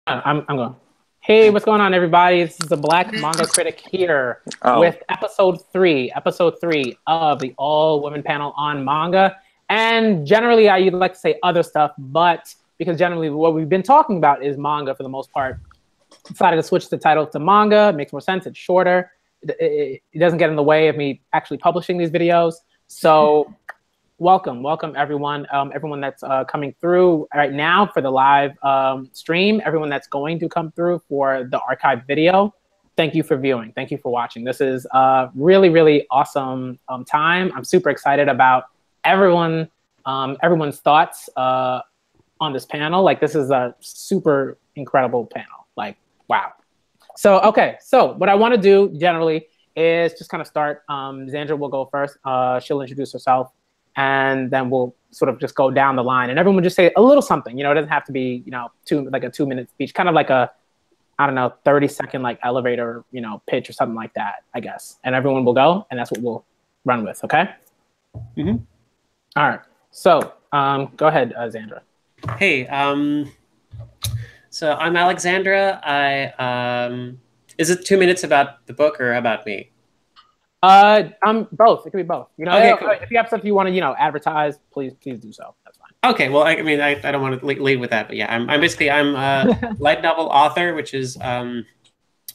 I'm going. Hey, what's going on, everybody? This is the Black Manga Critic here with episode three of the all-women panel on manga. And generally, I would like to say other stuff, but because generally what we've been talking about is manga for the most part, decided to switch the title to manga. It makes more sense. It's shorter. It doesn't get in the way of me actually publishing these videos. So welcome everyone. Everyone that's coming through right now for the live stream, everyone that's going to come through for the archive video, thank you for viewing. Thank you for watching. This is a really, really awesome time. I'm super excited about everyone's thoughts on this panel. Like, this is a super incredible panel. Like, wow. So, okay. So what I want to do generally is just kind of start. Xandra will go first. She'll introduce herself, and then we'll sort of just go down the line, and everyone will just say a little something. It doesn't have to be, like a 2-minute speech, kind of like a, I don't know, 30-second like elevator, pitch or something like that, I guess. And everyone will go, and that's what we'll run with. Okay. Mm-hmm. All right. So go ahead, Xandra. Hey, so I'm Alexandra. Is it 2 minutes about the book or about me? I'm both. It could be both. Okay, cool. If you have stuff you want to, advertise, please do so. That's fine. Okay. Well, I mean, I don't want to lead with that, but yeah, I'm a light novel author, which is why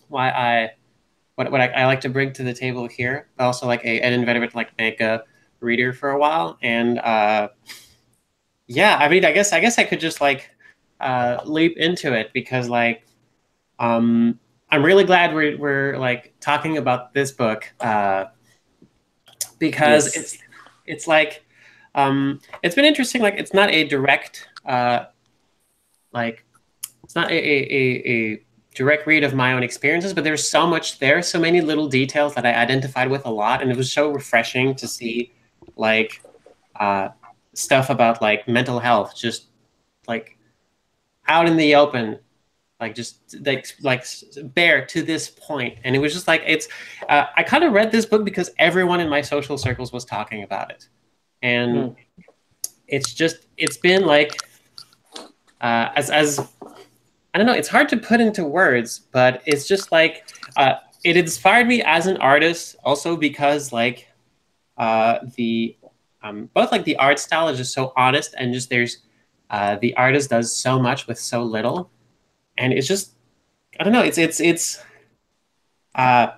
I like to bring to the table here. But also like an inveterate like manga reader for a while, and yeah, I mean, I guess I could just like leap into it because like I'm really glad we're like talking about this book because Yes. it's like it's been interesting. Like, it's not a direct like it's not a direct read of my own experiences, but there's so much there, so many little details that I identified with a lot, and it was so refreshing to see like stuff about like mental health just like out in the open. Like just like bare to this point, and it was just like it's. I kind of read this book because everyone in my social circles was talking about it, and it's been like as I don't know. It's hard to put into words, but it's just like it inspired me as an artist, also because like the both like the art style is just so honest, and just there's the artist does so much with so little. And it's just, I don't know. It's. I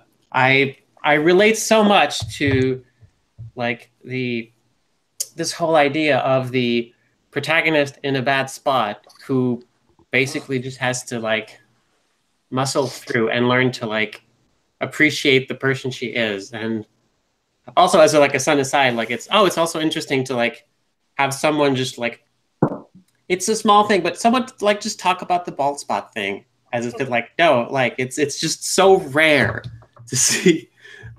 relate so much to, like this whole idea of the protagonist in a bad spot who basically just has to like muscle through and learn to like appreciate the person she is. And also, as a sun aside, like it's also interesting to like have someone just like. It's a small thing, but someone like just talk about the bald spot thing as if like no, like it's just so rare to see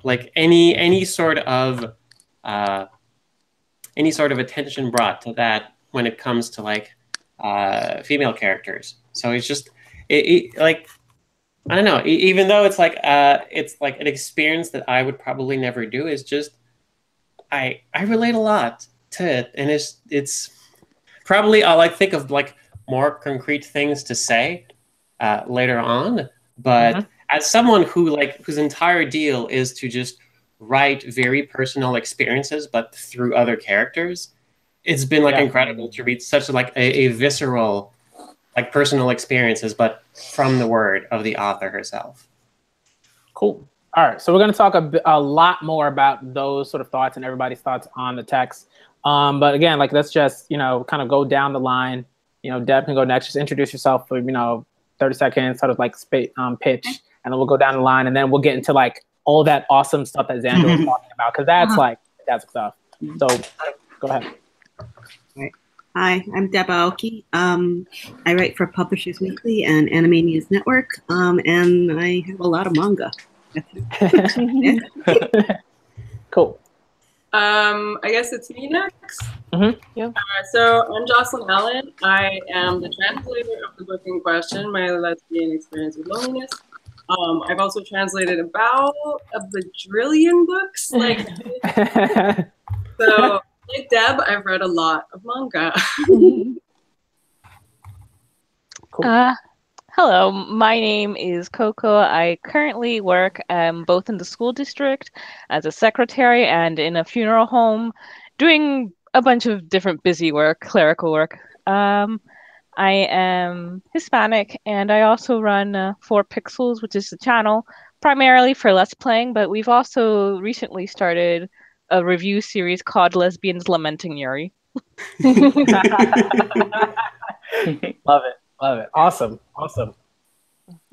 like any sort of attention brought to that when it comes to like female characters. So it's just it like I don't know. Even though it's like an experience that I would probably never do, is just I relate a lot to it, and it's. Probably I'll like think of like more concrete things to say later on, but as someone whose entire deal is to just write very personal experiences, but through other characters, it's been like incredible to read such like a visceral, like personal experiences, but from the word of the author herself. Cool. All right, so we're going to talk a lot more about those sort of thoughts and everybody's thoughts on the text. But again, like, let's just, kind of go down the line. Deb can go next. Just introduce yourself for, 30 seconds, sort of like pitch, and then we'll go down the line, and then we'll get into like all that awesome stuff that Xandra was talking about, because that's stuff. So go ahead. Right. Hi, I'm Deb Aoki. I write for Publishers Weekly and Anime News Network, and I have a lot of manga. Cool. I guess it's me next. Yeah. So I'm Jocelyn Allen. I am the translator of the book in question, My Lesbian Experience with Loneliness. I've also translated about a bajillion books. So, like Deb, I've read a lot of manga. Cool. Hello, my name is Coco. I currently work both in the school district as a secretary and in a funeral home, doing a bunch of different busy work, clerical work. I am Hispanic, and I also run 4Pixels, which is a channel primarily for Let's Playing, but we've also recently started a review series called Lesbians Lamenting Yuri. Love it. Love it. Awesome. Awesome.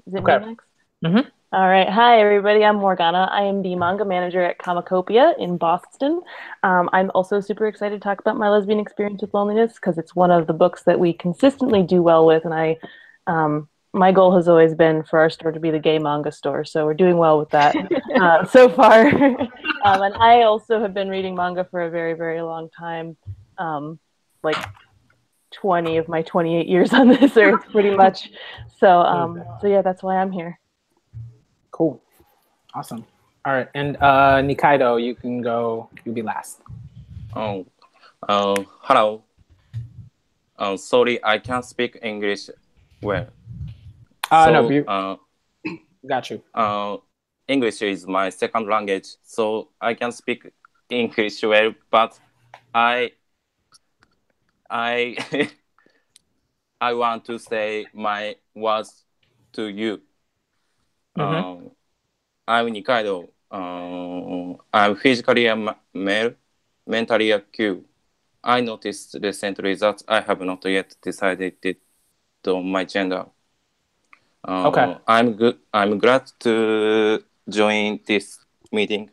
Is it Okay. me next? Mm-hmm. All right. Hi, everybody. I'm Morgana. I am the manga manager at Comicopia in Boston. I'm also super excited to talk about my lesbian experience with loneliness because it's one of the books that we consistently do well with. And my goal has always been for our store to be the gay manga store. So we're doing well with that so far. And I also have been reading manga for a very, very long time. Like 20 of my 28 years on this earth, pretty much. So yeah, that's why I'm here. Cool. Awesome. All right. And Nikaido, you can go. You'll be last. Hello. Sorry, I can't speak English well. No, got you. English is my second language, so I can speak English well, but I want to say my words to you. Mm-hmm. I'm Nikaido. I'm physically a male, mentally a Q. I noticed recently that I have not yet decided on my gender. Okay. I'm glad to join this meeting.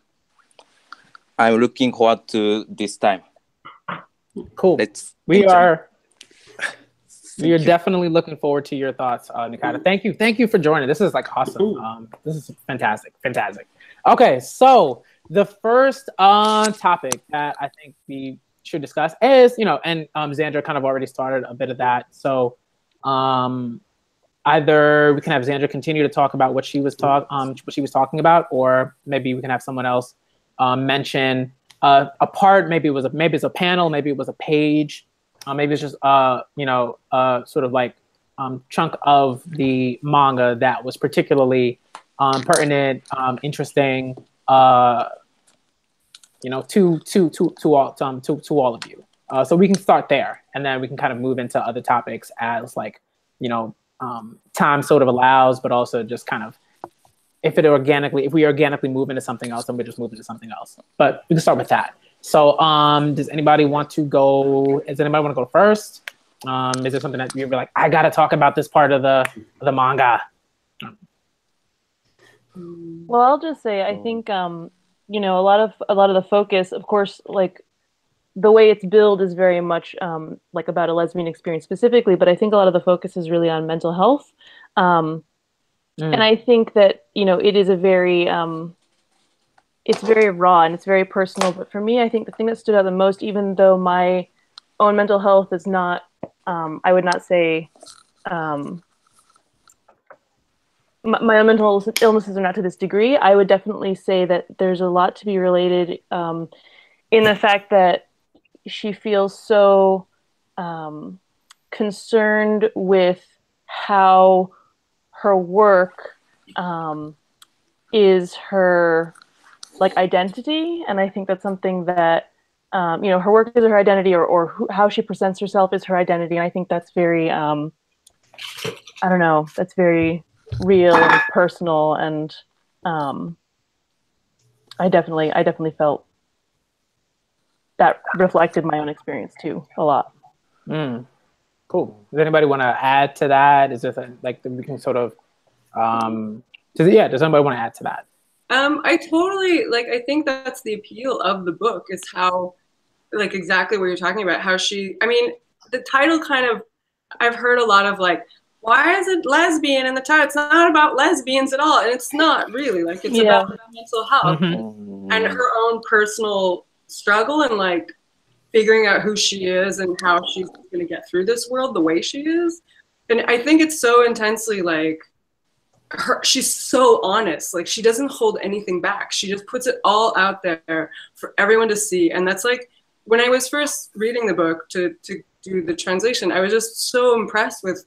I'm looking forward to this time. Cool. We are definitely looking forward to your thoughts, Nikaido. Thank you for joining. This is like awesome. This is fantastic. Okay, so the first topic that I think we should discuss is, and Xandra kind of already started a bit of that. So either we can have Xandra continue to talk about what she was talking about, or maybe we can have someone else mention a part. Maybe it's a panel, maybe it was a page. Maybe it's just sort of like chunk of the manga that was particularly pertinent, interesting, to all of you. So we can start there, and then we can kind of move into other topics as time sort of allows, but also just kind of if we organically move into something else, then we just move into something else. But we can start with that. So, does anybody want to go? Does anybody want to go first? Is there something that you're like, I gotta talk about this part of the manga? Well, I'll just say I think a lot of the focus, of course, like the way it's billed is very much like about a lesbian experience specifically, but I think a lot of the focus is really on mental health. And I think that it is it's very raw and it's very personal. But for me, I think the thing that stood out the most, even though my own mental health is not, I would not say, my own mental illnesses are not to this degree. I would definitely say that there's a lot to be related in the fact that she feels so concerned with how her work is her identity, and I think that's something that her work is her identity, or how she presents herself is her identity, and I think that's very that's very real and personal, and I definitely felt that reflected my own experience too a lot. Cool. Does anybody want to add to that? Is there we can sort of does anybody want to add to that? I totally I think that's the appeal of the book, is how exactly what you're talking about, how the title kind of, I've heard a lot of why is it lesbian in the title? It's not about lesbians at all, and it's not really it's about mental health and her own personal struggle and figuring out who she is and how she's going to get through this world the way she is. And I think it's so intensely she's so honest. She doesn't hold anything back. She just puts it all out there for everyone to see. And that's when I was first reading the book to do the translation, I was just so impressed with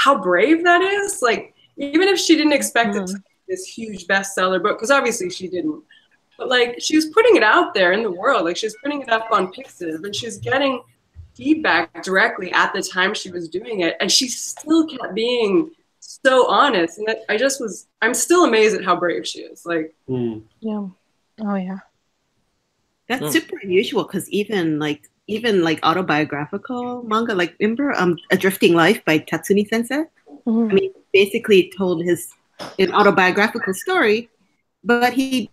how brave that is. Like, even if she didn't expect it to be this huge bestseller book, because obviously she didn't, but like she was putting it out there in the world. Like she was putting it up on Pixiv, and she was getting feedback directly at the time she was doing it, and she still kept being so honest. And I'm still amazed at how brave she is. Like, yeah, oh yeah, that's super unusual, because even like autobiographical manga, like remember A Drifting Life by Tatsumi Sensei? I mean, basically told an autobiographical story, but he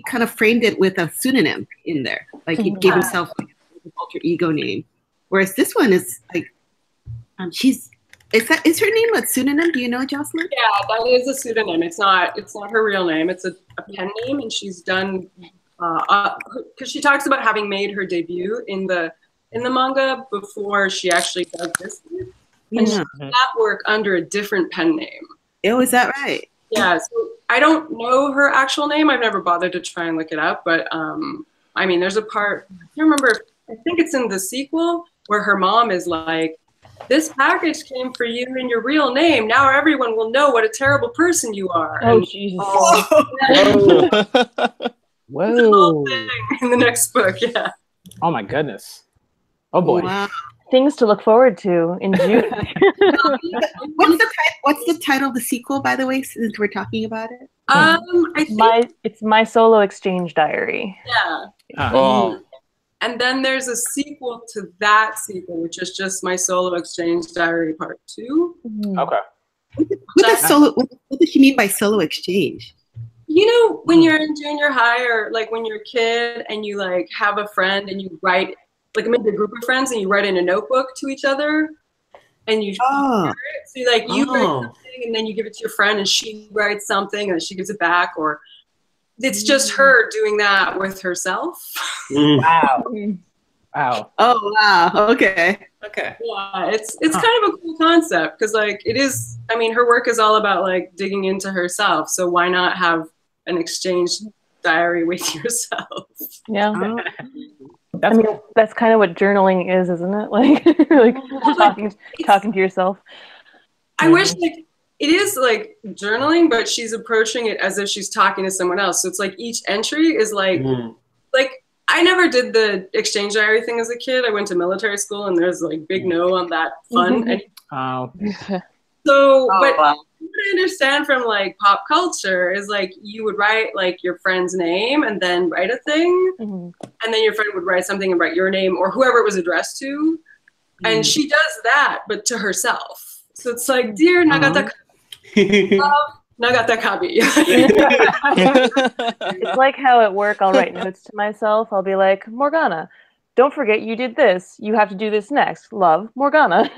kind of framed it with a pseudonym in there. Like he gave himself like an alter ego name. Whereas this one is like, is her name a pseudonym? Do you know, Jocelyn? Yeah, that is a pseudonym. It's not her real name. It's a pen name, and she's done because she talks about having made her debut in the manga before she actually does this. And she did that work under a different pen name. Oh, is that right? Yeah, so I don't know her actual name. I've never bothered to try and look it up, but I mean, there's a part, I can't remember, I think it's in the sequel, where her mom is like, this package came for you in your real name. Now everyone will know what a terrible person you are. Oh, Jesus. Whoa. In the next book, yeah. Oh my goodness. Oh boy. Wow. Things to look forward to in June. What's the title of the sequel, by the way, since we're talking about it? I think It's My Solo Exchange Diary. yeah. Oh. And then there's a sequel to that sequel, which is just My Solo Exchange Diary Part 2. Okay. What does she mean by solo exchange? You know, when you're in junior high, or like when you're a kid and you like have a friend and you write, like maybe a group of friends, and you write in a notebook to each other, and you share it. So you write something and then you give it to your friend, and she writes something and she gives it back, or it's just her doing that with herself. Wow. Wow. Oh wow. Okay. Yeah, it's kind of a cool concept, because like it is. I mean, her work is all about like digging into herself. So why not have an exchange diary with yourself? Yeah. That's that's kind of what journaling is, isn't it? Like, talking to yourself. I wish like it is like journaling, but she's approaching it as if she's talking to someone else. So it's like each entry is like I never did the exchange diary thing as a kid. I went to military school, and there's like big no on that fun. But what I understand from like pop culture is like you would write like your friend's name and then write a thing, and then your friend would write something and write your name or whoever it was addressed to, and she does that but to herself. So it's like, dear Nagata, Nagata Kabi. It's like how at work I'll write notes to myself. I'll be like, Morgana, don't forget you did this. You have to do this next. Love, Morgana.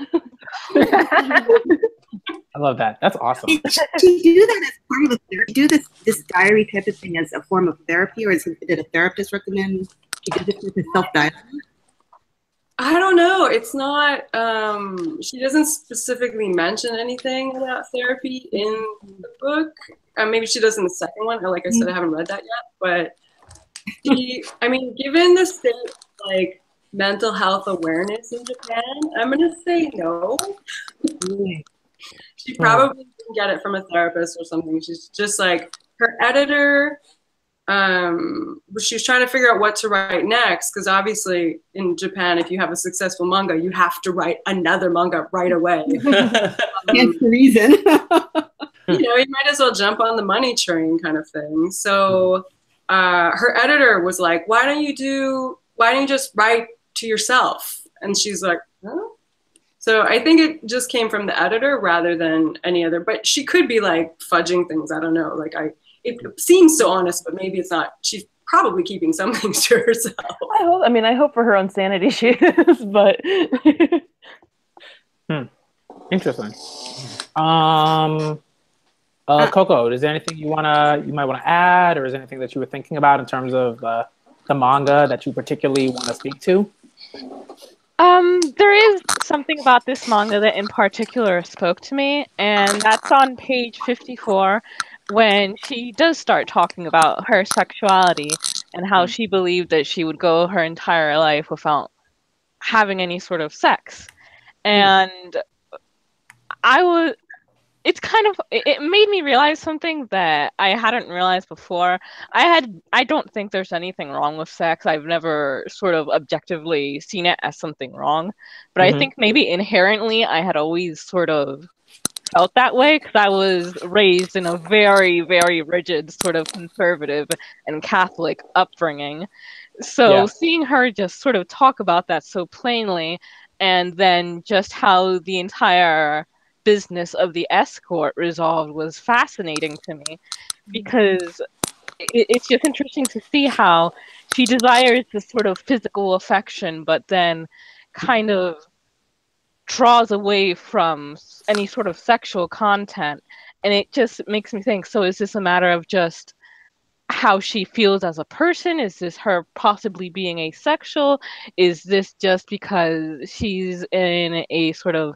I love that. That's awesome. Did you do that as part of a therapy? Do this diary type of thing as a form of therapy, or did a therapist recommend you do this with a self-diary? I don't know. It's not, she doesn't specifically mention anything about therapy in the book. Maybe she does in the second one. Like I said, I haven't read that yet. But I mean, given the state of, like, mental health awareness in Japan, I'm going to say no. She probably didn't get it from a therapist or something. She's just like, her editor, she was trying to figure out what to write next, because obviously in Japan, if you have a successful manga, you have to write another manga right away. That's the reason. You know, you might as well jump on the money train kind of thing. So her editor was like, why don't you just write to yourself? And she's like, huh? So I think it just came from the editor rather than any other, but she could be like fudging things. I don't know. Like it seems so honest, but maybe it's not. She's probably keeping some things to herself. I hope for her own sanity she is, but. Interesting. Coco, is there anything you might want to add, or is there anything that you were thinking about in terms of the manga that you particularly want to speak to? There is something about this manga that in particular spoke to me, and that's on page 54 when she does start talking about her sexuality and how she believed that she would go her entire life without having any sort of sex. And it's kind of, it made me realize something that I hadn't realized before. I don't think there's anything wrong with sex. I've never sort of objectively seen it as something wrong, but I think maybe inherently I had always sort of felt that way because I was raised in a very, very rigid sort of conservative and Catholic upbringing. So seeing her just sort of talk about that so plainly, and then just how the entire business of the escort resolved was fascinating to me, because it's just interesting to see how she desires this sort of physical affection, but then kind of draws away from any sort of sexual content. And it just makes me think, so is this a matter of just how she feels as a person? Is this her possibly being asexual? Is this just because she's in a sort of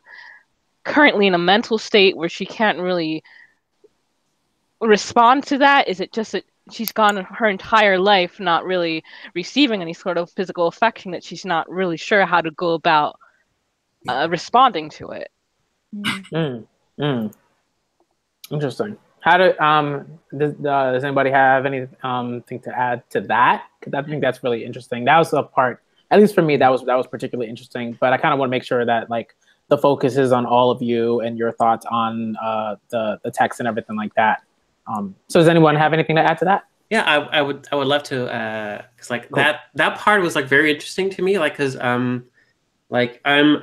currently in a mental state where she can't really respond to that? Is it just that she's gone her entire life not really receiving any sort of physical affection, that she's not really sure how to go about responding to it? Interesting. How do does anybody have anything to add to that? Because I think that's really interesting. That was a part, at least for me, that was particularly interesting. But I kind of want to make sure that like the focus is on all of you and your thoughts on the text and everything like that. So does anyone have anything to add to that? Yeah, I would love to, because like that part was like very interesting to me, like because like I'm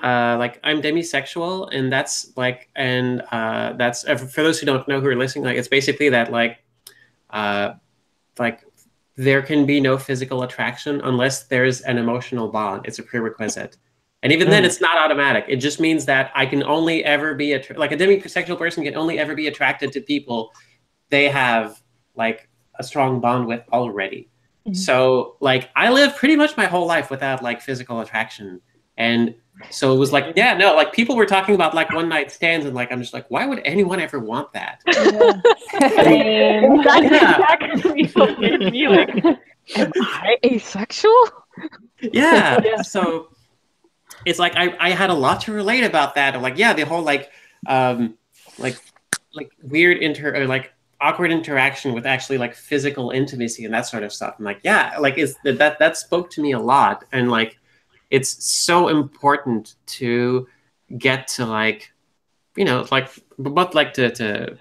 demisexual, and that's like, and that's for those who don't know, who are listening, like it's basically that like there can be no physical attraction unless there's an emotional bond. It's a prerequisite. And even then, it's not automatic. It just means that I can only ever be like a demisexual person can only ever be attracted to people they have like a strong bond with already. So like I lived pretty much my whole life without like physical attraction. And so it was like, yeah, no, like people were talking about like one night stands, and like I'm just like, why would anyone ever want that? Exactly what made me like, am I asexual? Yeah. So it's like I had a lot to relate about that. Like, yeah, the whole like weird awkward interaction with actually like physical intimacy and that sort of stuff. I'm like, yeah, like it's that spoke to me a lot. And like it's so important to get to like, you know, like both like to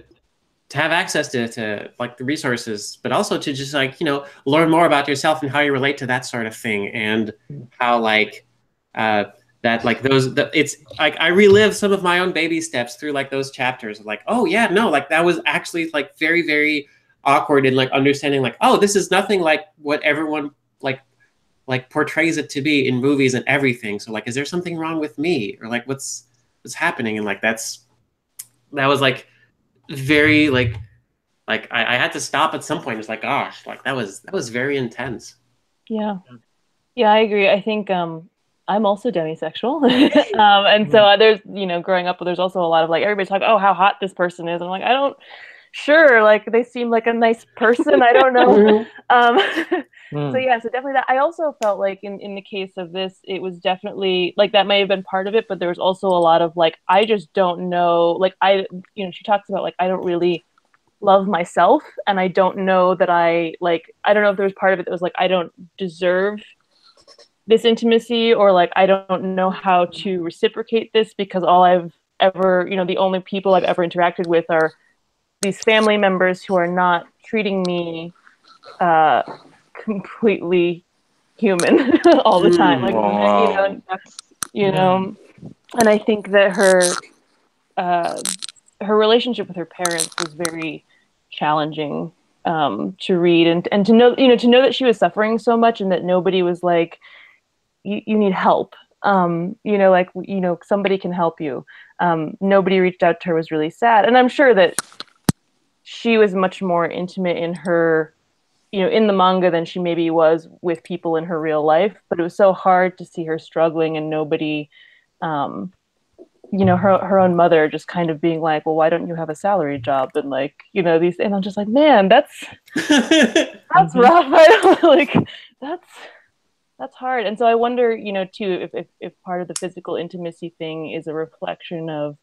have access to like the resources, but also to just like, you know, learn more about yourself and how you relate to that sort of thing, and how like that like it's like I relive some of my own baby steps through like those chapters of like, oh yeah, no, like that was actually like very, very awkward, and like understanding like, oh, this is nothing like what everyone like portrays it to be in movies and everything. So like, is there something wrong with me, or like what's happening? And like that was like very like I had to stop at some point. It's like, gosh, like that was very intense. Yeah, I agree. I think I'm also demisexual, and so there's, you know, growing up, there's also a lot of like everybody's talking, oh, how hot this person is, and I'm like, I don't, sure, like they seem like a nice person, I don't know. So yeah, so definitely that. I also felt like in the case of this, it was definitely like that may have been part of it, but there was also a lot of like, I just don't know, like she talks about like, I don't really love myself, and I don't know that I don't know if there was part of it that was like, I don't deserve this intimacy, or like I don't know how to reciprocate this, because all I've ever, you know, the only people I've ever interacted with are these family members who are not treating me completely human all the time, like you know, and I think that her relationship with her parents was very challenging to read, and to know, you know, to know that she was suffering so much, and that nobody was like, you need help, you know, like, you know, somebody can help you. Nobody reached out to her was really sad, and I'm sure that she was much more intimate in her, you know, in the manga than she maybe was with people in her real life. But it was so hard to see her struggling, and nobody, you know, her own mother just kind of being like, well, why don't you have a salary job? And like, you know, these, and I'm just like, man, that's rough. I don't like, that's hard. And so I wonder, you know, too, if part of the physical intimacy thing is a reflection of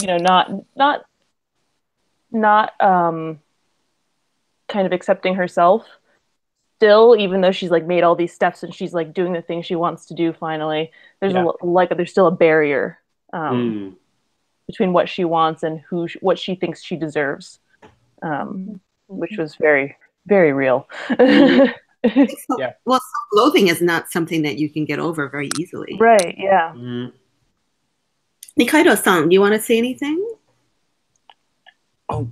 you know, not kind of accepting herself still, even though she's like made all these steps and she's like doing the things she wants to do finally. There's there's still a barrier between what she wants and what she thinks she deserves, which was very, very real. Yeah. Well, self-loathing is not something that you can get over very easily. Right, yeah. Nikaido-san, do you want to say anything? Oh.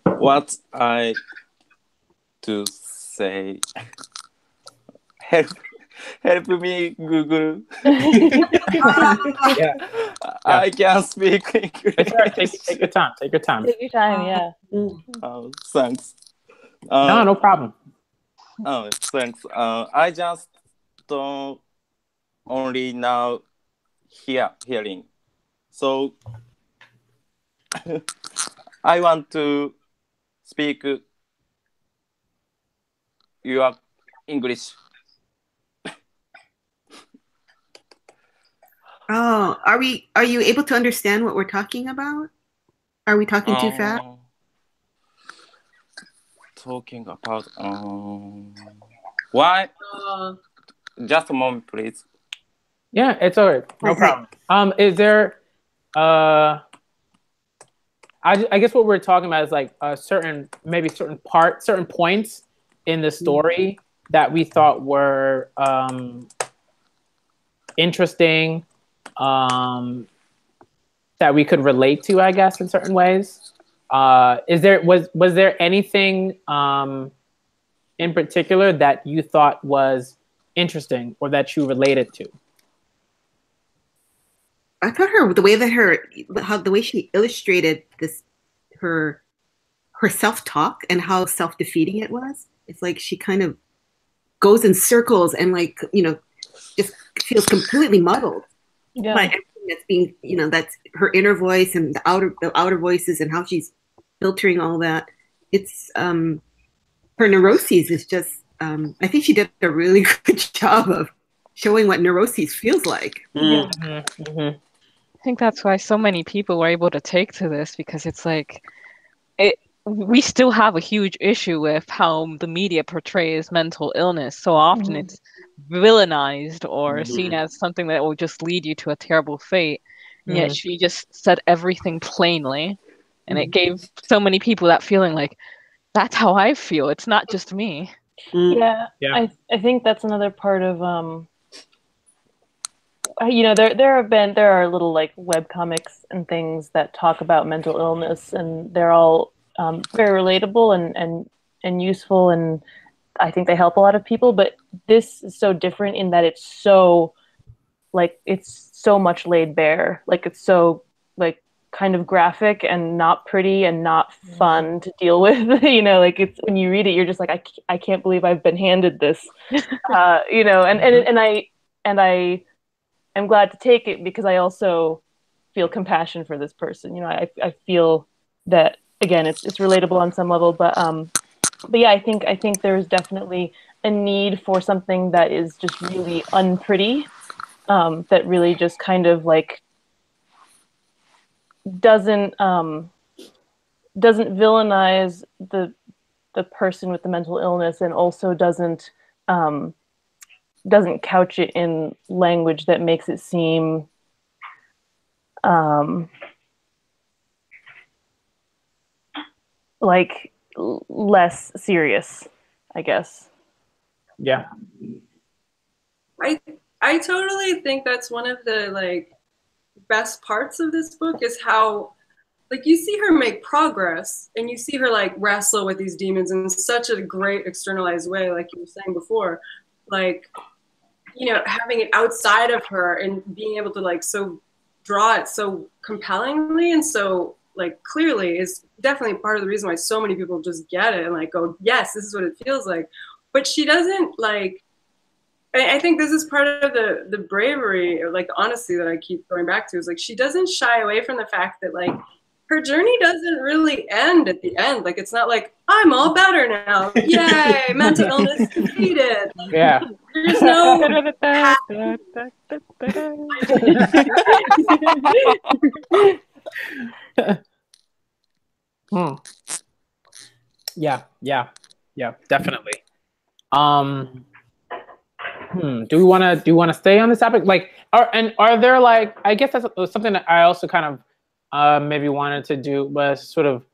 What I to say? Help me, Google. Yeah. I can't speak English. Take your time. Take your time. Take your time, yeah. Oh, thanks. No problem. Oh, thanks. I just don't only now hearing. So I want to speak your English. Oh, are you able to understand what we're talking about? Are we talking too fast? Talking about why? Just a moment, please. Yeah, it's all right. No problem. Is there I guess what we're talking about is like certain points in the story that we thought were interesting, that we could relate to, I guess, in certain ways. Was there anything in particular that you thought was interesting or that you related to? I thought the way she illustrated her self-talk and how self-defeating it was. It's like she kind of goes in circles and like, just feels completely muddled by everything that's being, that's her inner voice and the outer voices and how she's filtering all that. It's her neuroses is just I think she did a really good job of showing what neuroses feels like. I think that's why so many people were able to take to this, because it's like we still have a huge issue with how the media portrays mental illness. So often it's villainized or seen as something that will just lead you to a terrible fate. And yet she just said everything plainly. And it gave so many people that feeling like, that's how I feel. It's not just me. Yeah. I think that's another part of there are little like web comics and things that talk about mental illness, and they're all very relatable and useful, and I think they help a lot of people. But this is so different in that it's so much laid bare. Like it's so like kind of graphic and not pretty and not fun to deal with. Like it's when you read it, you're just like, I can't believe I've been handed this. And I am glad to take it because I also feel compassion for this person. I feel that again, it's relatable on some level, but yeah, I think there's definitely a need for something that is just really unpretty, that really just kind of like doesn't villainize the person with the mental illness, and also doesn't couch it in language that makes it seem like less serious, I guess. Yeah. I totally think that's one of the like best parts of this book is how like you see her make progress and you see her like wrestle with these demons in such a great externalized way, like you were saying before, like having it outside of her and being able to like so draw it so compellingly and so like clearly is definitely part of the reason why so many people just get it and like go, yes, this is what it feels like. But she doesn't like, I think this is part of the bravery or like the honesty that I keep going back to, is like she doesn't shy away from the fact that like her journey doesn't really end at the end. Like, it's not like, I'm all better now. Yay, mental illness defeated. Yeah. There's no Yeah, definitely. Do we want to stay on this topic? Like, are there, like, I guess that's something that I also kind of maybe wanted to do, was sort of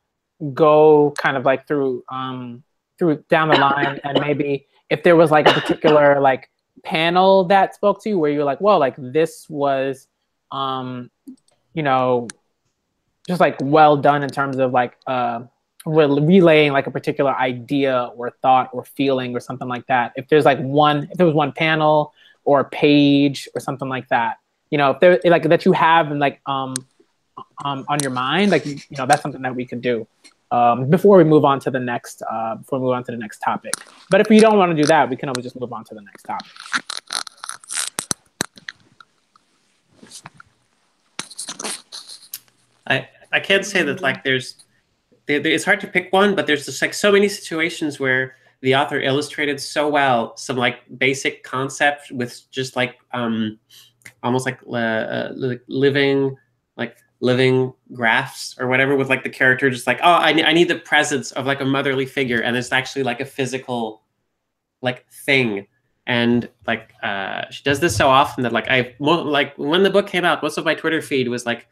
go kind of like through down the line, and maybe if there was like a particular like panel that spoke to you where you're like, well, like this was you know, just like well done in terms of like relaying like a particular idea or thought or feeling or something like that. If there was one panel or a page or something like that, you know, if there like that you have and like on your mind, like, you know, that's something that we could do before we move on to the next topic. But if we don't want to do that, we can always just move on to the next topic. I can't say that like it's hard to pick one, but there's just like so many situations where the author illustrated so well some like basic concept with just like almost like living graphs or whatever, with like the character just like, oh, I need the presence of like a motherly figure, and it's actually like a physical like thing. And like she does this so often that like like when the book came out, most of my Twitter feed was like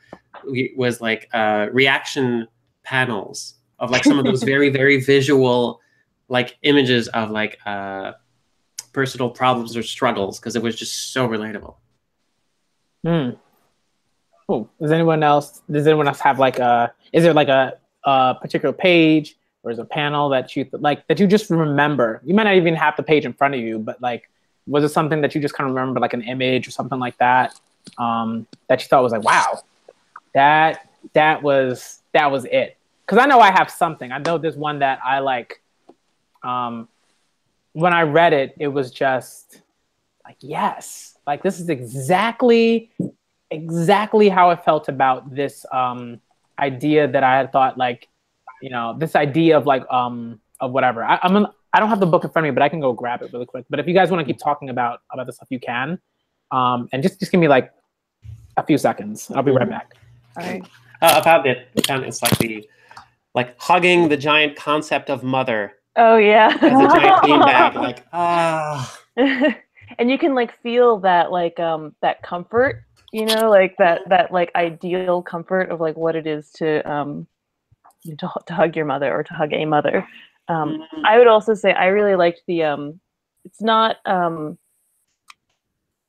reaction panels of like some of those very, very visual like images of like personal problems or struggles, because it was just so relatable. Cool. Does anyone else have like is there like a particular page or is a panel that you that you just remember? You might not even have the page in front of you, but like, was it something that you just kind of remember, like an image or something like that, that you thought was like, wow, that was it? Because I know I have something. I know there's one that I like. When I read it, it was just like, yes, like this is exactly how I felt about this idea that I had thought, like, you know, this idea of like of whatever. I don't have the book in front of me, but I can go grab it really quick. But if you guys want to keep talking about this stuff, you can. And just give me like a few seconds. I'll be right back. All right. About it, it's like hugging the giant concept of mother. Oh yeah. As a giant beanbag, like And you can like feel that like that comfort, you know, like that like ideal comfort of like what it is to hug your mother or to hug a mother. I would also say I really liked the it's not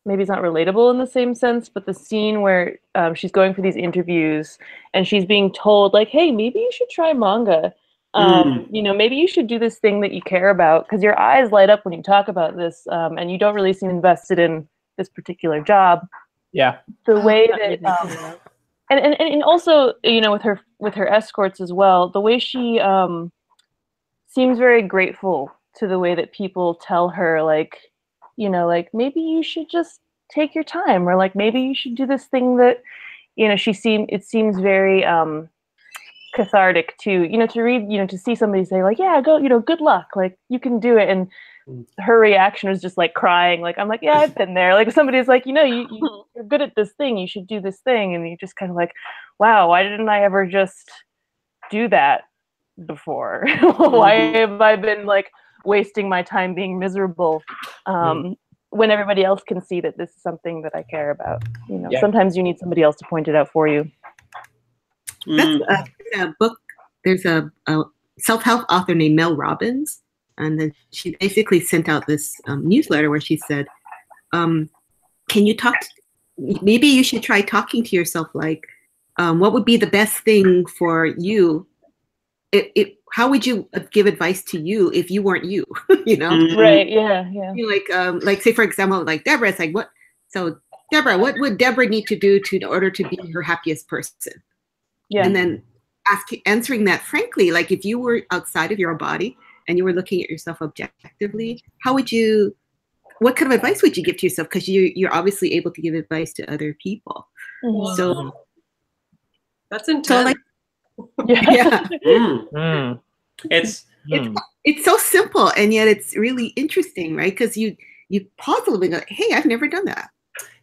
maybe it's not relatable in the same sense, but the scene where she's going for these interviews and she's being told like, hey, maybe you should try manga. You know, maybe you should do this thing that you care about, because your eyes light up when you talk about this, and you don't really seem invested in this particular job. Yeah. The way that and also, you know, with her escorts as well, the way she seems very grateful to the way that people tell her, like, you know, like maybe you should just take your time, or like maybe you should do this thing that, you know, it seems very cathartic to, you know, to read, you know, to see somebody say like, yeah, go, you know, good luck, like you can do it. And her reaction is just like crying, like, I'm like, yeah, I've been there. Like somebody's like, you know, you're good at this thing, you should do this thing. And you just kind of like, wow, why didn't I ever just do that before? Why have I been like wasting my time being miserable when everybody else can see that this is something that I care about? You know, sometimes you need somebody else to point it out for you. That's a book. There's a self-help author named Mel Robbins, and then she basically sent out this newsletter where she said, can you talk maybe you should try talking to yourself, like, what would be the best thing for you? How would you give advice to you if you weren't you? You know? Right. Yeah. Like say for example, like Deborah, it's like, what? So Deborah, what would Deborah need to do in order to be her happiest person? Yeah. And then answering that frankly, like if you were outside of your body and you were looking at yourself objectively, what kind of advice would you give to yourself? Because you're obviously able to give advice to other people. So that's intense. Yeah. It's so simple, and yet it's really interesting, right? Because you pause a little bit and go, hey, I've never done that.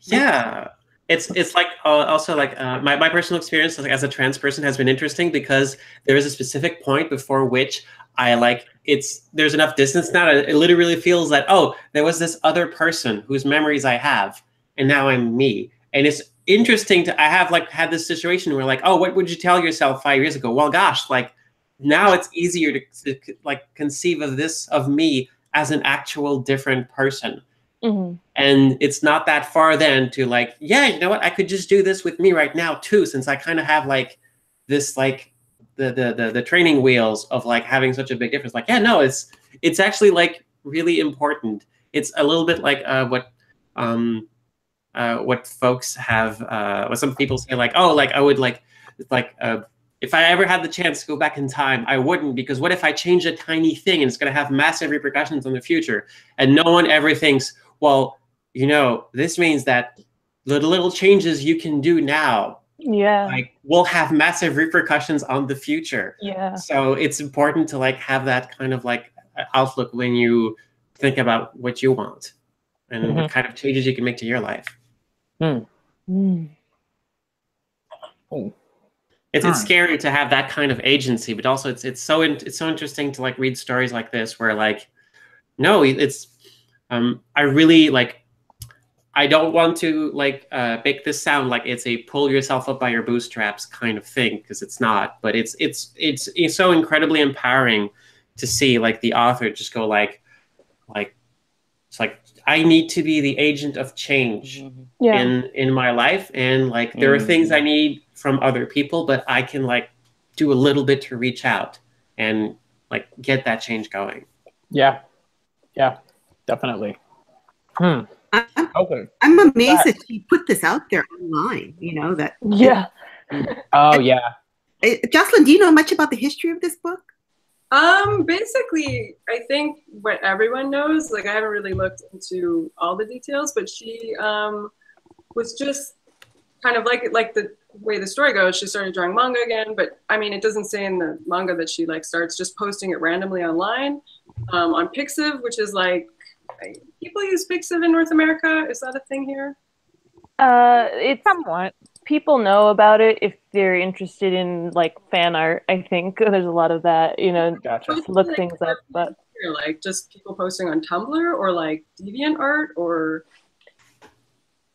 Yeah. It's like also like my personal experience as a trans person has been interesting because there is a specific point before which I like there's enough distance now that it literally feels that, oh, there was this other person whose memories I have and now I'm me. And it's interesting I have like had this situation where like, oh, what would you tell yourself 5 years ago? Well, gosh, like now it's easier to like conceive of me as an actual different person. Mm-hmm. And it's not that far then to like, yeah, you know what? I could just do this with me right now too, since I kind of have like this like the training wheels of like having such a big difference. Like, yeah, no, it's actually like really important. It's a little bit like what folks have what some people say like, oh, like I would like if I ever had the chance to go back in time, I wouldn't, because what if I change a tiny thing and it's going to have massive repercussions on the future? And no one ever thinks, well, you know, this means that the little changes you can do now, like, will have massive repercussions on the future. Yeah. So it's important to like have that kind of like outlook when you think about what you want and what kind of changes you can make to your life. It's scary to have that kind of agency, but also it's so interesting to like read stories like this where like, no, it's I really like, I don't want to like make this sound like it's a pull yourself up by your bootstraps kind of thing, because it's not. But it's so incredibly empowering to see like the author just go like it's like, I need to be the agent of change in my life, and like there are things I need from other people, but I can like do a little bit to reach out and like get that change going. Yeah, definitely. I'm amazed that she put this out there online. You know that. Yeah. Oh yeah. Jocelyn, do you know much about the history of this book? Basically, I think what everyone knows, like I haven't really looked into all the details, but she was just kind of like the way the story goes, she started drawing manga again, but I mean, it doesn't say in the manga that she like starts just posting it randomly online on Pixiv, which is like, people use Pixiv in North America. Is that a thing here? It's somewhat. People know about it if they're interested in like fan art. I think there's a lot of that, you know, just look things up. But like just people posting on Tumblr or like DeviantArt, or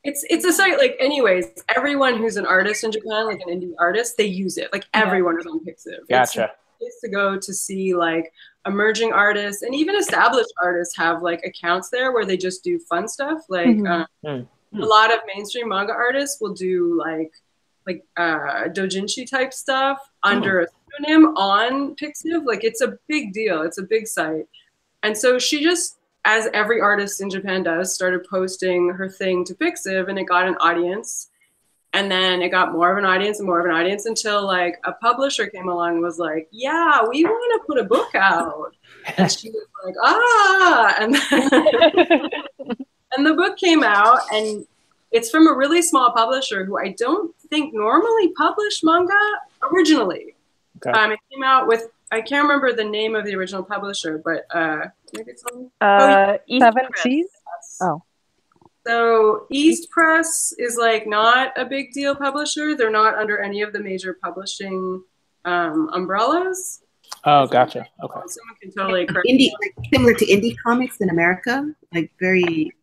it's a site like, anyways, everyone who's an artist in Japan, like an indie artist, they use it. Like everyone is on Pixiv. Gotcha. It's to go to see like emerging artists, and even established artists have like accounts there where they just do fun stuff. Like a lot of mainstream manga artists will do like doujinshi type stuff under a pseudonym on Pixiv. Like it's a big deal. It's a big site. And so she just, as every artist in Japan does, started posting her thing to Pixiv, and it got an audience. And then it got more of an audience and more of an audience until like a publisher came along and was like, yeah, we want to put a book out. And she was like, and and the book came out, and it's from a really small publisher who I don't think normally published manga originally. Okay. It came out with, I can't remember the name of the original publisher, but maybe it's on Seven Seas. Oh. So East Press is like not a big deal publisher. They're not under any of the major publishing umbrellas. Oh, gotcha. Okay. Someone can totally correct like similar to indie comics in America, like very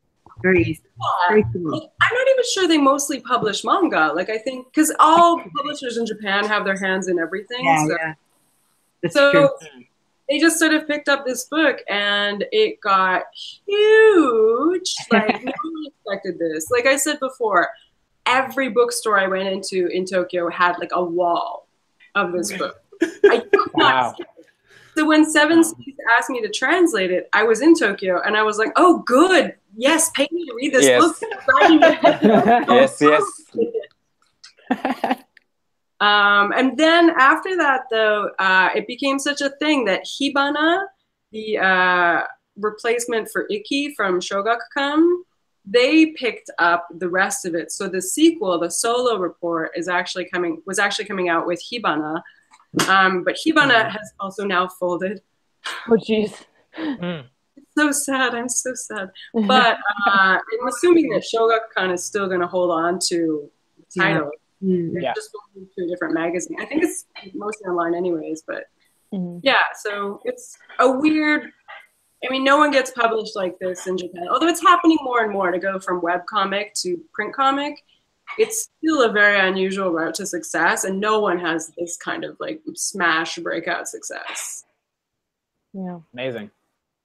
similar. I'm not even sure they mostly publish manga. Like I think because all publishers in Japan have their hands in everything. Yeah. That's so true. They just sort of picked up this book, and it got huge. Like no one expected this. Like I said before, every bookstore I went into in Tokyo had like a wall of this book. I could not see it. So when Seven Seas asked me to translate it, I was in Tokyo, and I was like, "Oh, good, yes, pay me to read this book." Yes. And then after that, though, it became such a thing that Hibana, the replacement for Ikki from Shogakukan, they picked up the rest of it. So the sequel, the solo report, was actually coming out with Hibana. But Hibana has also now folded. Oh, jeez. It's so sad. I'm so sad. But I'm assuming that Shogakukan is still going to hold on to the title. They're just going to a different magazine. I think it's mostly online anyways, but yeah, so it's a weird, I mean, no one gets published like this in Japan. Although it's happening more and more to go from webcomic to print comic, it's still a very unusual route to success, and no one has this kind of like smash breakout success. Yeah. Amazing.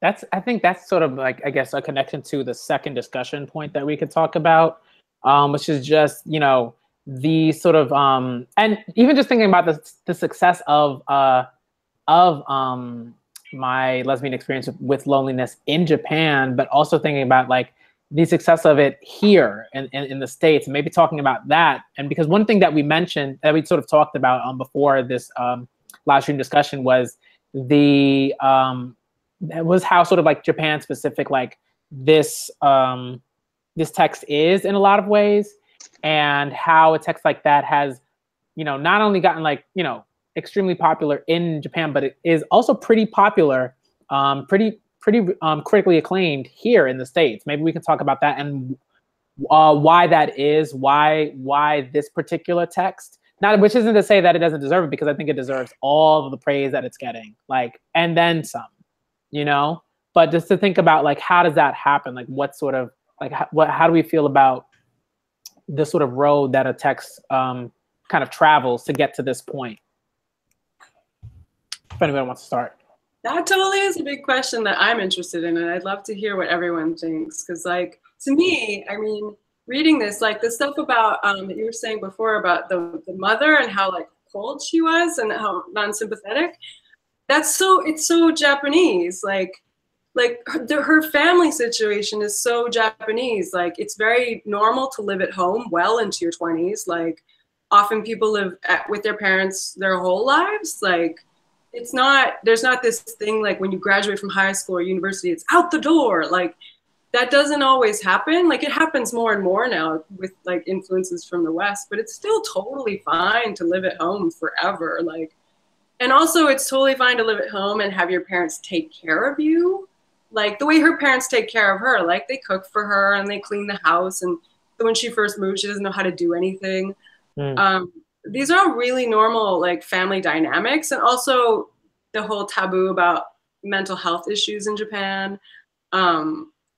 I think that's sort of like, I guess, a connection to the second discussion point that we could talk about, which is just, you know, the sort of, and even just thinking about the success of my lesbian experience with loneliness in Japan, but also thinking about like the success of it here in the States, and maybe talking about that. And because one thing that we mentioned, that we sort of talked about before this live stream discussion was was how sort of like Japan specific like this this text is in a lot of ways, and how a text like that has, you know, not only gotten like, you know, extremely popular in Japan, but it is also pretty popular, pretty critically acclaimed here in the States. Maybe we can talk about that and why that is, why this particular text. Not, which isn't to say that it doesn't deserve it, because I think it deserves all of the praise that it's getting, like, and then some, you know. But just to think about like, how does that happen? Like, what sort of like how do we feel about this sort of road that a text kind of travels to get to this point? If anyone wants to start. That totally is a big question that I'm interested in, and I'd love to hear what everyone thinks. Because, like, to me, I mean, reading this, like the stuff about that you were saying before about the mother and how like cold she was and how non-sympathetic, it's so Japanese. Like her family situation is so Japanese. Like, it's very normal to live at home well into your 20s. Like, often people live with their parents their whole lives. Like, there's not this thing like when you graduate from high school or university, it's out the door. Like, that doesn't always happen. Like, it happens more and more now with like influences from the West, but it's still totally fine to live at home forever. Like, and also it's totally fine to live at home and have your parents take care of you. Like the way her parents take care of her, like they cook for her and they clean the house. And when she first moved, she doesn't know how to do anything. These are all really normal like family dynamics, and also the whole taboo about mental health issues in Japan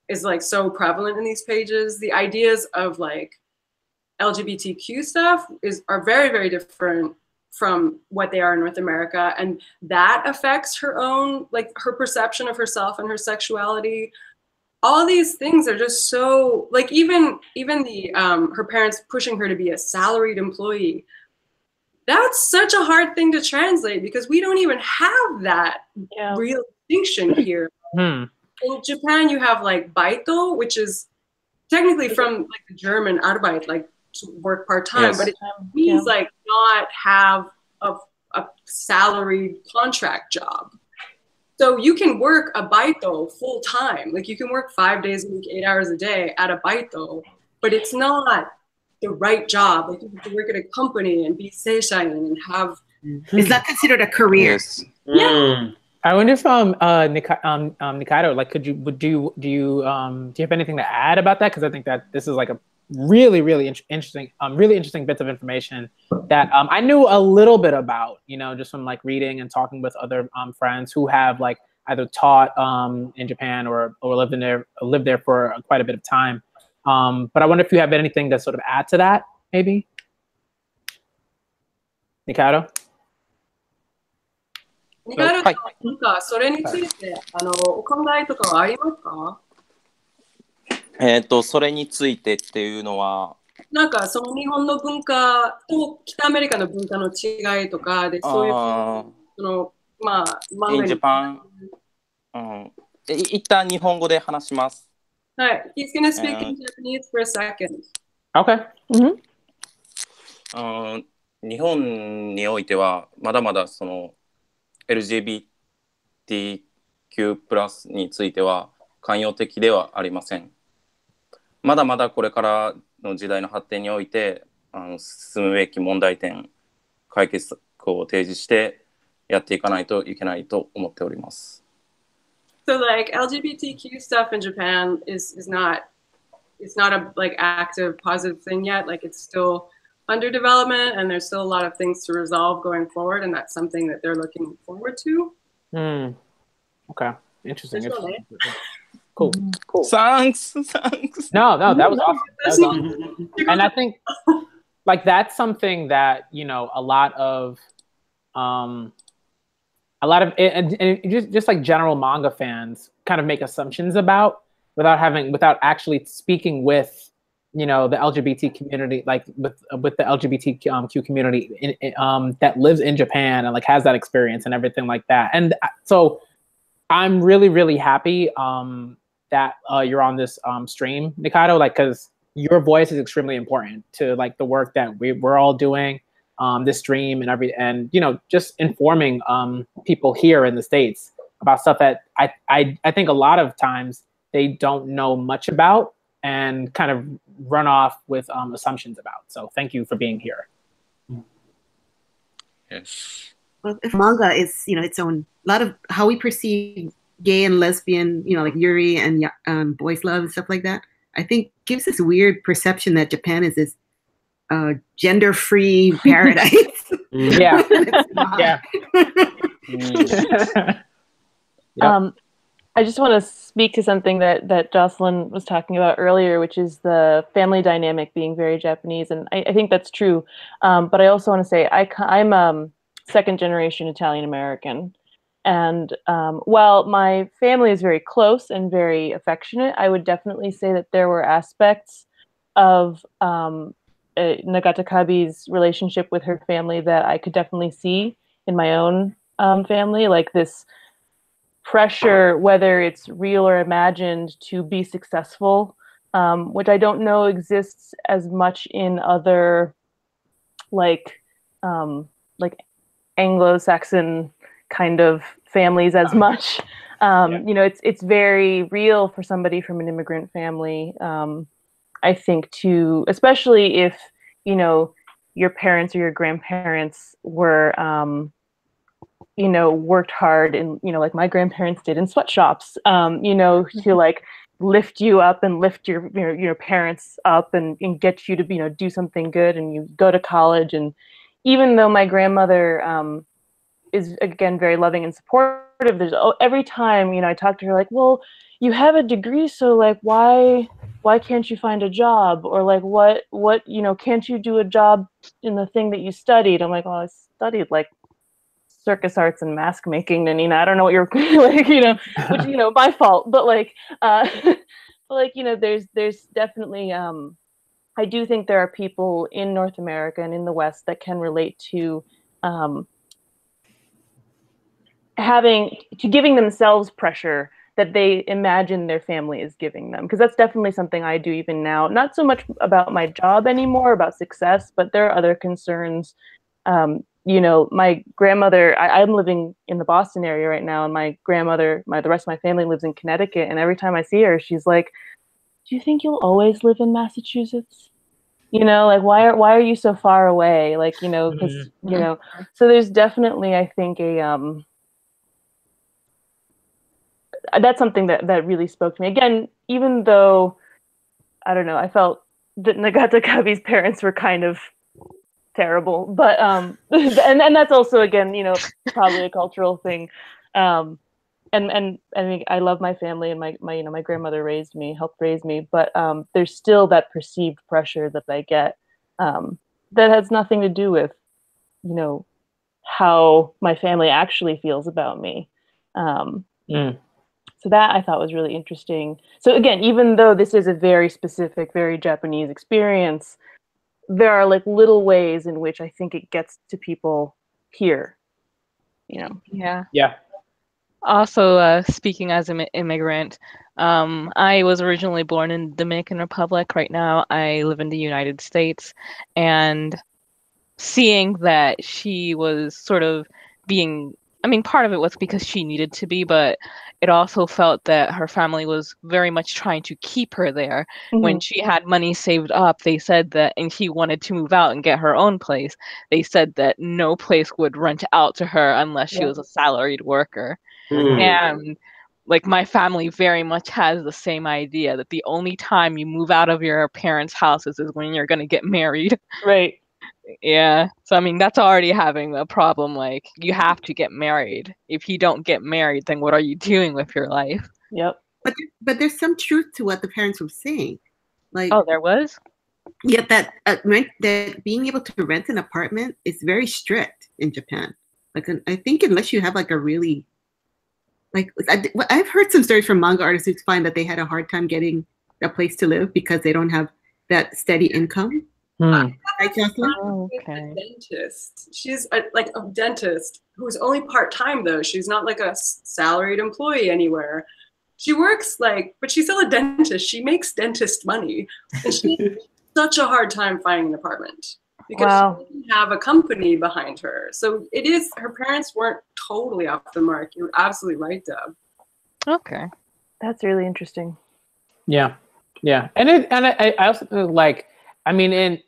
is like so prevalent in these pages. The ideas of like LGBTQ stuff are very, very different from what they are in North America, and that affects her own, like her perception of herself and her sexuality. All these things are just so like, even the her parents pushing her to be a salaried employee. That's such a hard thing to translate because we don't even have that real distinction here. In Japan, you have like baito, which is technically from like the German Arbeit, like to work part-time, but it means like not have a salaried contract job. So you can work a baito full-time. Like, you can work 5 days a week, 8 hours a day at a baito, but it's not the right job. Like, you have to work at a company and be seishain and have. Is that considered a career? Yes. Yeah. I wonder if Nikaido, like, do you have anything to add about that? Because I think that this is like a really interesting bits of information that I knew a little bit about, you know, just from like reading and talking with other friends who have like either taught in Japan or lived there for quite a bit of time. But I wonder if you have anything to sort of add to that, maybe. Nikaido? ニカルさん、なんかそれについてお考えとかはありますか？それについてっていうのは、なんかその日本の文化と北アメリカの文化の違いとかで、そういうそのまあ漫画に。In Japan、一旦日本語で話します。はい。He's gonna speak in Japanese for a second. Okay. 日本においてはまだまだそのLGBTQ+ については寛容的ではありません。まだまだこれからの時代の発展において進むべき問題点、解決策を提示してやっていかないといけないと思っております。So like LGBTQ stuff in Japan is not, it's not a like active positive thing yet. Like it's still under development and there's still a lot of things to resolve going forward, and that's something that they're looking forward to. Okay, interesting. Cool. Thanks. No, that was awesome. That was awesome. And I think like that's something that, you know, a lot of and just like general manga fans kind of make assumptions about without actually speaking with, you know, the LGBT community, like with the LGBTQ community that lives in Japan and like has that experience and everything like that. And so I'm really, really happy that you're on this stream, Nikaido, like, because your voice is extremely important to like the work that we're all doing, this stream and you know, just informing people here in the States about stuff that I think a lot of times they don't know much about and kind of run off with assumptions about. So thank you for being here. Yes. Well, if manga is, you know, its own, a lot of how we perceive gay and lesbian, you know, like Yuri and boys love and stuff like that, I think gives this weird perception that Japan is this gender-free paradise. Yeah. Yeah. Yep. I just want to speak to something that Jocelyn was talking about earlier, which is the family dynamic being very Japanese, and I think that's true. But I also want to say I'm second generation Italian American, and while my family is very close and very affectionate, I would definitely say that there were aspects of Nagata Kabi's relationship with her family that I could definitely see in my own family, like this pressure, whether it's real or imagined, to be successful, which I don't know exists as much in other like Anglo-Saxon kind of families as much. You know, it's very real for somebody from an immigrant family, I think, to, especially if, you know, your parents or your grandparents were you know, worked hard in, you know, like my grandparents did in sweatshops, you know, to like lift you up and lift your parents up and get you to, you know, do something good, and you go to college. And even though my grandmother is, again, very loving and supportive, there's every time, you know, I talk to her, like, well, you have a degree, so like why can't you find a job? Or like what you know, can't you do a job in the thing that you studied? I'm like, well, I studied like circus arts and mask making, and, you know, I don't know what you're like, you know, which, you know, my fault, but like but like, you know, there's definitely I do think there are people in North America and in the West that can relate to giving themselves pressure that they imagine their family is giving them, because that's definitely something I do even now, not so much about my job anymore, about success, but there are other concerns. You know, my grandmother, I'm living in the Boston area right now, and my grandmother, the rest of my family lives in Connecticut, and every time I see her, she's like, do you think you'll always live in Massachusetts? You know, like, why are you so far away? Like, you know, because, you know, so there's definitely, I think, that's something that really spoke to me. Again, even though, I don't know, I felt that Nagata Kabi's parents were kind of terrible, but and that's also, again, you know, probably a cultural thing. And I mean, I love my family, and my you know, my grandmother helped raise me, but there's still that perceived pressure that I get that has nothing to do with, you know, how my family actually feels about me. So that I thought was really interesting. So again, even though this is a very specific, very Japanese experience, there are like little ways in which I think it gets to people here, you know. Yeah. Also, speaking as an immigrant, I was originally born in the Dominican Republic. Right now, I live in the United States, and seeing that she was sort of being I mean, part of it was because she needed to be, but it also felt that her family was very much trying to keep her there. When she had money saved up, they said that, and she wanted to move out and get her own place, they said that no place would rent out to her unless she was a salaried worker. And like my family very much has the same idea that the only time you move out of your parents' houses is when you're going to get married. Right. Yeah. So I mean, that's already having a problem. Like, you have to get married. If you don't get married, then what are you doing with your life? Yep. But there's some truth to what the parents were saying. Like, oh, there was? Yeah, that that being able to rent an apartment is very strict in Japan. Like, I think unless you have like a really, like, I've heard some stories from manga artists who find that they had a hard time getting a place to live because they don't have that steady income. Right, Jocelyn? Oh, okay. A dentist. She's a dentist who's only part-time though. She's not like a salaried employee anywhere. She works but she's still a dentist. She makes dentist money. And she had such a hard time finding an apartment because she didn't have a company behind her. So her parents weren't totally off the mark. You're absolutely right, Deb. Okay. That's really interesting. Yeah. Yeah. And I also feel like, I mean,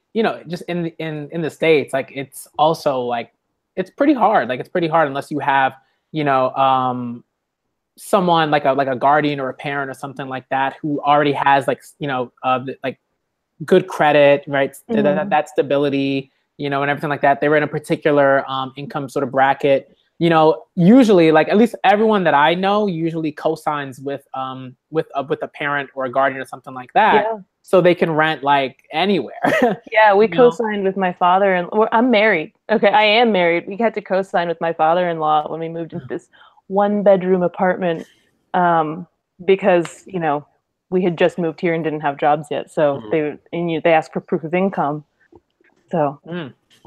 just in the States, like, it's also like, it's pretty hard. Like, it's pretty hard unless you have, someone like a guardian or a parent or something like that who already has like good credit, right? That stability, and everything like that. They were in a particular income sort of bracket. Usually, like, at least everyone that I know usually co-signs with a parent or a guardian or something like that. Yeah. So they can rent like anywhere. Yeah, we co-signed with my father, and I'm married. Okay, I am married. We had to co-sign with my father-in-law when we moved into this 1-bedroom apartment because we had just moved here and didn't have jobs yet. So they asked for proof of income. So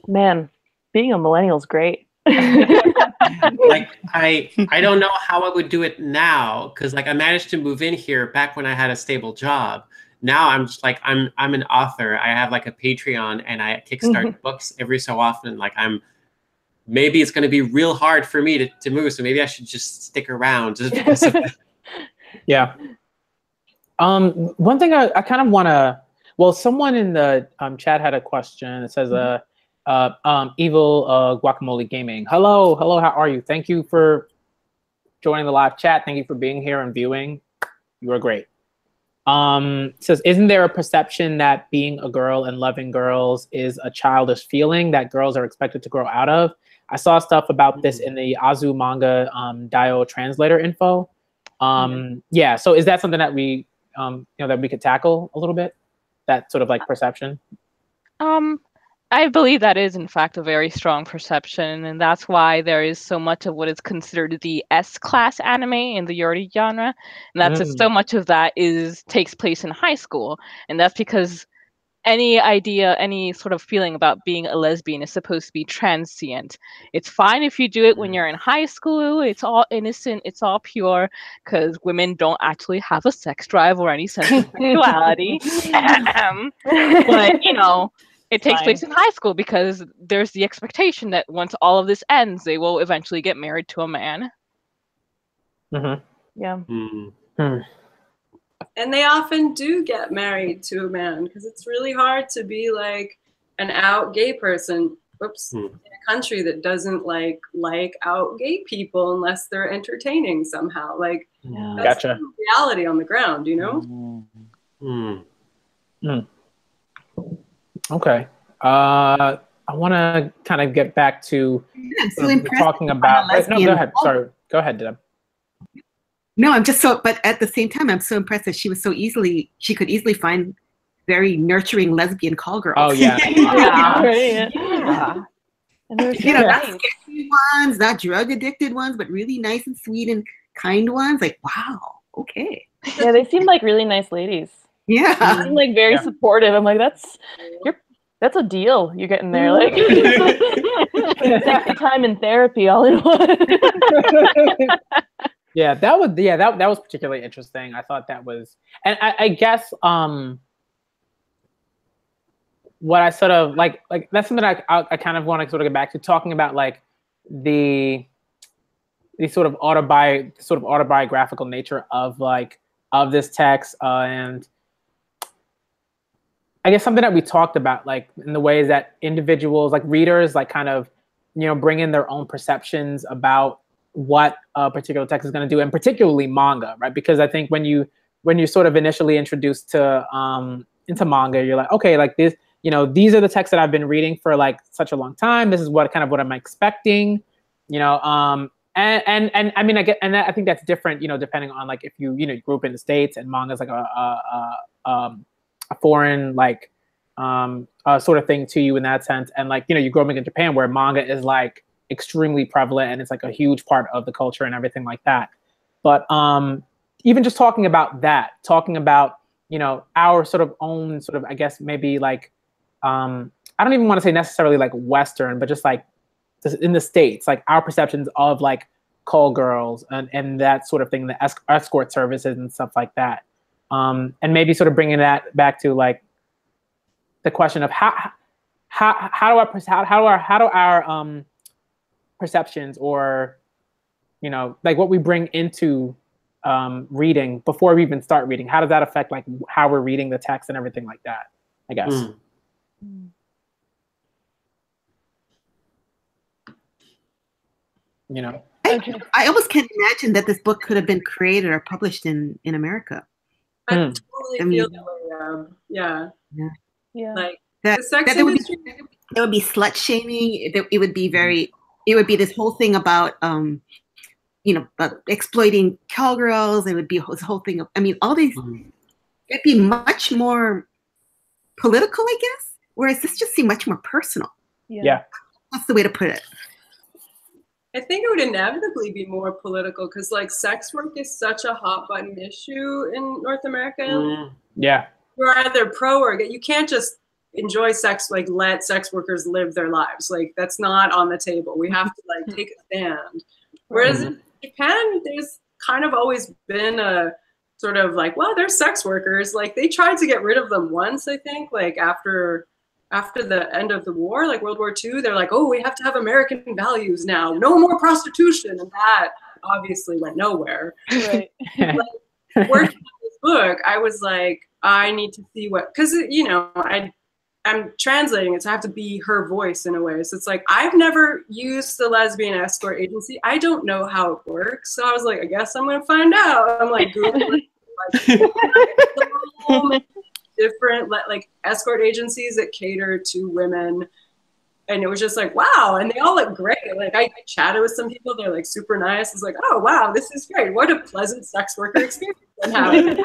man, being a millennial is great. Like, I don't know how I would do it now, because like I managed to move in here back when I had a stable job. Now I'm just like, I'm an author. I have like a Patreon and I kickstart books every so often. Like, maybe it's going to be real hard for me to move. So maybe I should just stick around just because of that. Yeah. One thing I kind of want to, someone in the chat had a question. It says, Evil Guacamole Gaming. Hello, how are you? Thank you for joining the live chat. Thank you for being here and viewing. You are great. Says, isn't there a perception that being a girl and loving girls is a childish feeling that girls are expected to grow out of? I saw stuff about this in the Azu manga Dio translator info. Yeah, so is that something that we that we could tackle a little bit? That sort of like perception? I believe that is, in fact, a very strong perception, and that's why there is so much of what is considered the S-class anime in the yuri genre, and that's so much of that takes place in high school, and that's because any sort of feeling about being a lesbian is supposed to be transient. It's fine if you do it when you're in high school. It's all innocent. It's all pure, because women don't actually have a sex drive or any sense of sexuality. But it takes place in high school because there's the expectation that once all of this ends, they will eventually get married to a man. Yeah. And they often do get married to a man because it's really hard to be like an out gay person. In a country that doesn't like out gay people unless they're entertaining somehow. Like, that's the reality on the ground, Okay. I want to kind of get back to talking about. No, go ahead. Sorry, go ahead, Deb. No, I'm just but at the same time, I'm so impressed that she could easily find very nurturing lesbian call girls. Oh yeah. And there's not sketchy ones, not drug addicted ones, but really nice and sweet and kind ones. Like, wow, okay. Yeah, they seem like really nice ladies. Yeah. They seem like very supportive. I'm like, that's a deal you're getting there. Like, sexy time in therapy all in one. Yeah, that was particularly interesting. I thought that was, and I guess what I sort of like that's something I kind of want to sort of get back to, talking about like the the sort of autobiographical nature of this text, and I guess something that we talked about, like in the ways that individuals, like readers, like kind of, bring in their own perceptions about what a particular text is going to do, and particularly manga, right? Because I think when you sort of initially introduced to into manga, you're like, okay, like this, these are the texts that I've been reading for like such a long time. This is what I'm expecting, and I mean, I think that's different, depending on like if you grew up in the States and manga is like a foreign like sort of thing to you in that sense, and like you grew up in Japan where manga is like extremely prevalent and it's like a huge part of the culture and everything like that. But even just talking about our sort of own sort of, I guess maybe like I don't even want to say necessarily like Western, but just like in the States, like our perceptions of like call girls and that sort of thing, the escort services and stuff like that, and maybe sort of bringing that back to like the question of how do our perceptions, or like what we bring into reading before we even start reading, how does that affect like how we're reading the text and everything like that, I guess. I almost can't imagine that this book could have been created or published in America. I totally feel that way. Yeah. Like that, the sex there industry. There would be slut shaming. It would be it would be this whole thing about exploiting cowgirls. It would be this whole thing of, I mean, all these. It'd be much more political, I guess. Whereas this just seemed much more personal. Yeah. That's the way to put it. I think it would inevitably be more political because like sex work is such a hot button issue in North America. Yeah. You're either pro or you can't just enjoy sex, like let sex workers live their lives. Like that's not on the table. We have to like take a stand. Whereas in Japan, there's kind of always been a sort of like, well, they're sex workers. Like they tried to get rid of them once, I think, like after the end of the war, like World War II, they're like, oh, we have to have American values now. No more prostitution. And that obviously went nowhere. Right. Like, working on this book, I was like, I need to see what, because, I'm translating it, so I have to be her voice in a way. So it's like, I've never used the lesbian escort agency. I don't know how it works. So I was like, I guess I'm going to find out. I'm like, Googling like, different like escort agencies that cater to women. And it was just like, wow. And they all look great. Like I chatted with some people. They're like super nice. It's like, oh, wow, this is great. What a pleasant sex worker experience I'm having.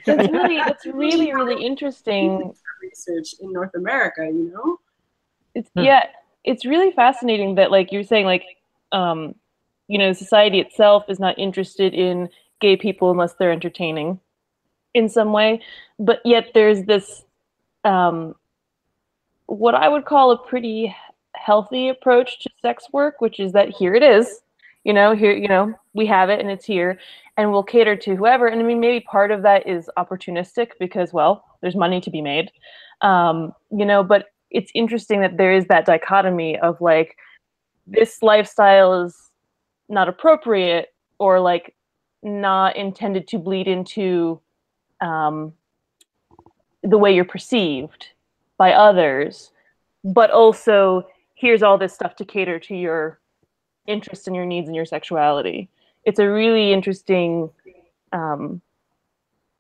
It's really, really interesting. Research in North America, It's really fascinating that, like you're saying, like, society itself is not interested in gay people unless they're entertaining in some way, but yet there's this, what I would call a pretty healthy approach to sex work, which is that here it is, here, we have it and it's here, and we'll cater to whoever. And I mean, maybe part of that is opportunistic because, well, there's money to be made, but it's interesting that there is that dichotomy of like, this lifestyle is not appropriate or like not intended to bleed into the way you're perceived by others, but also here's all this stuff to cater to your interests and your needs and your sexuality. It's a really interesting,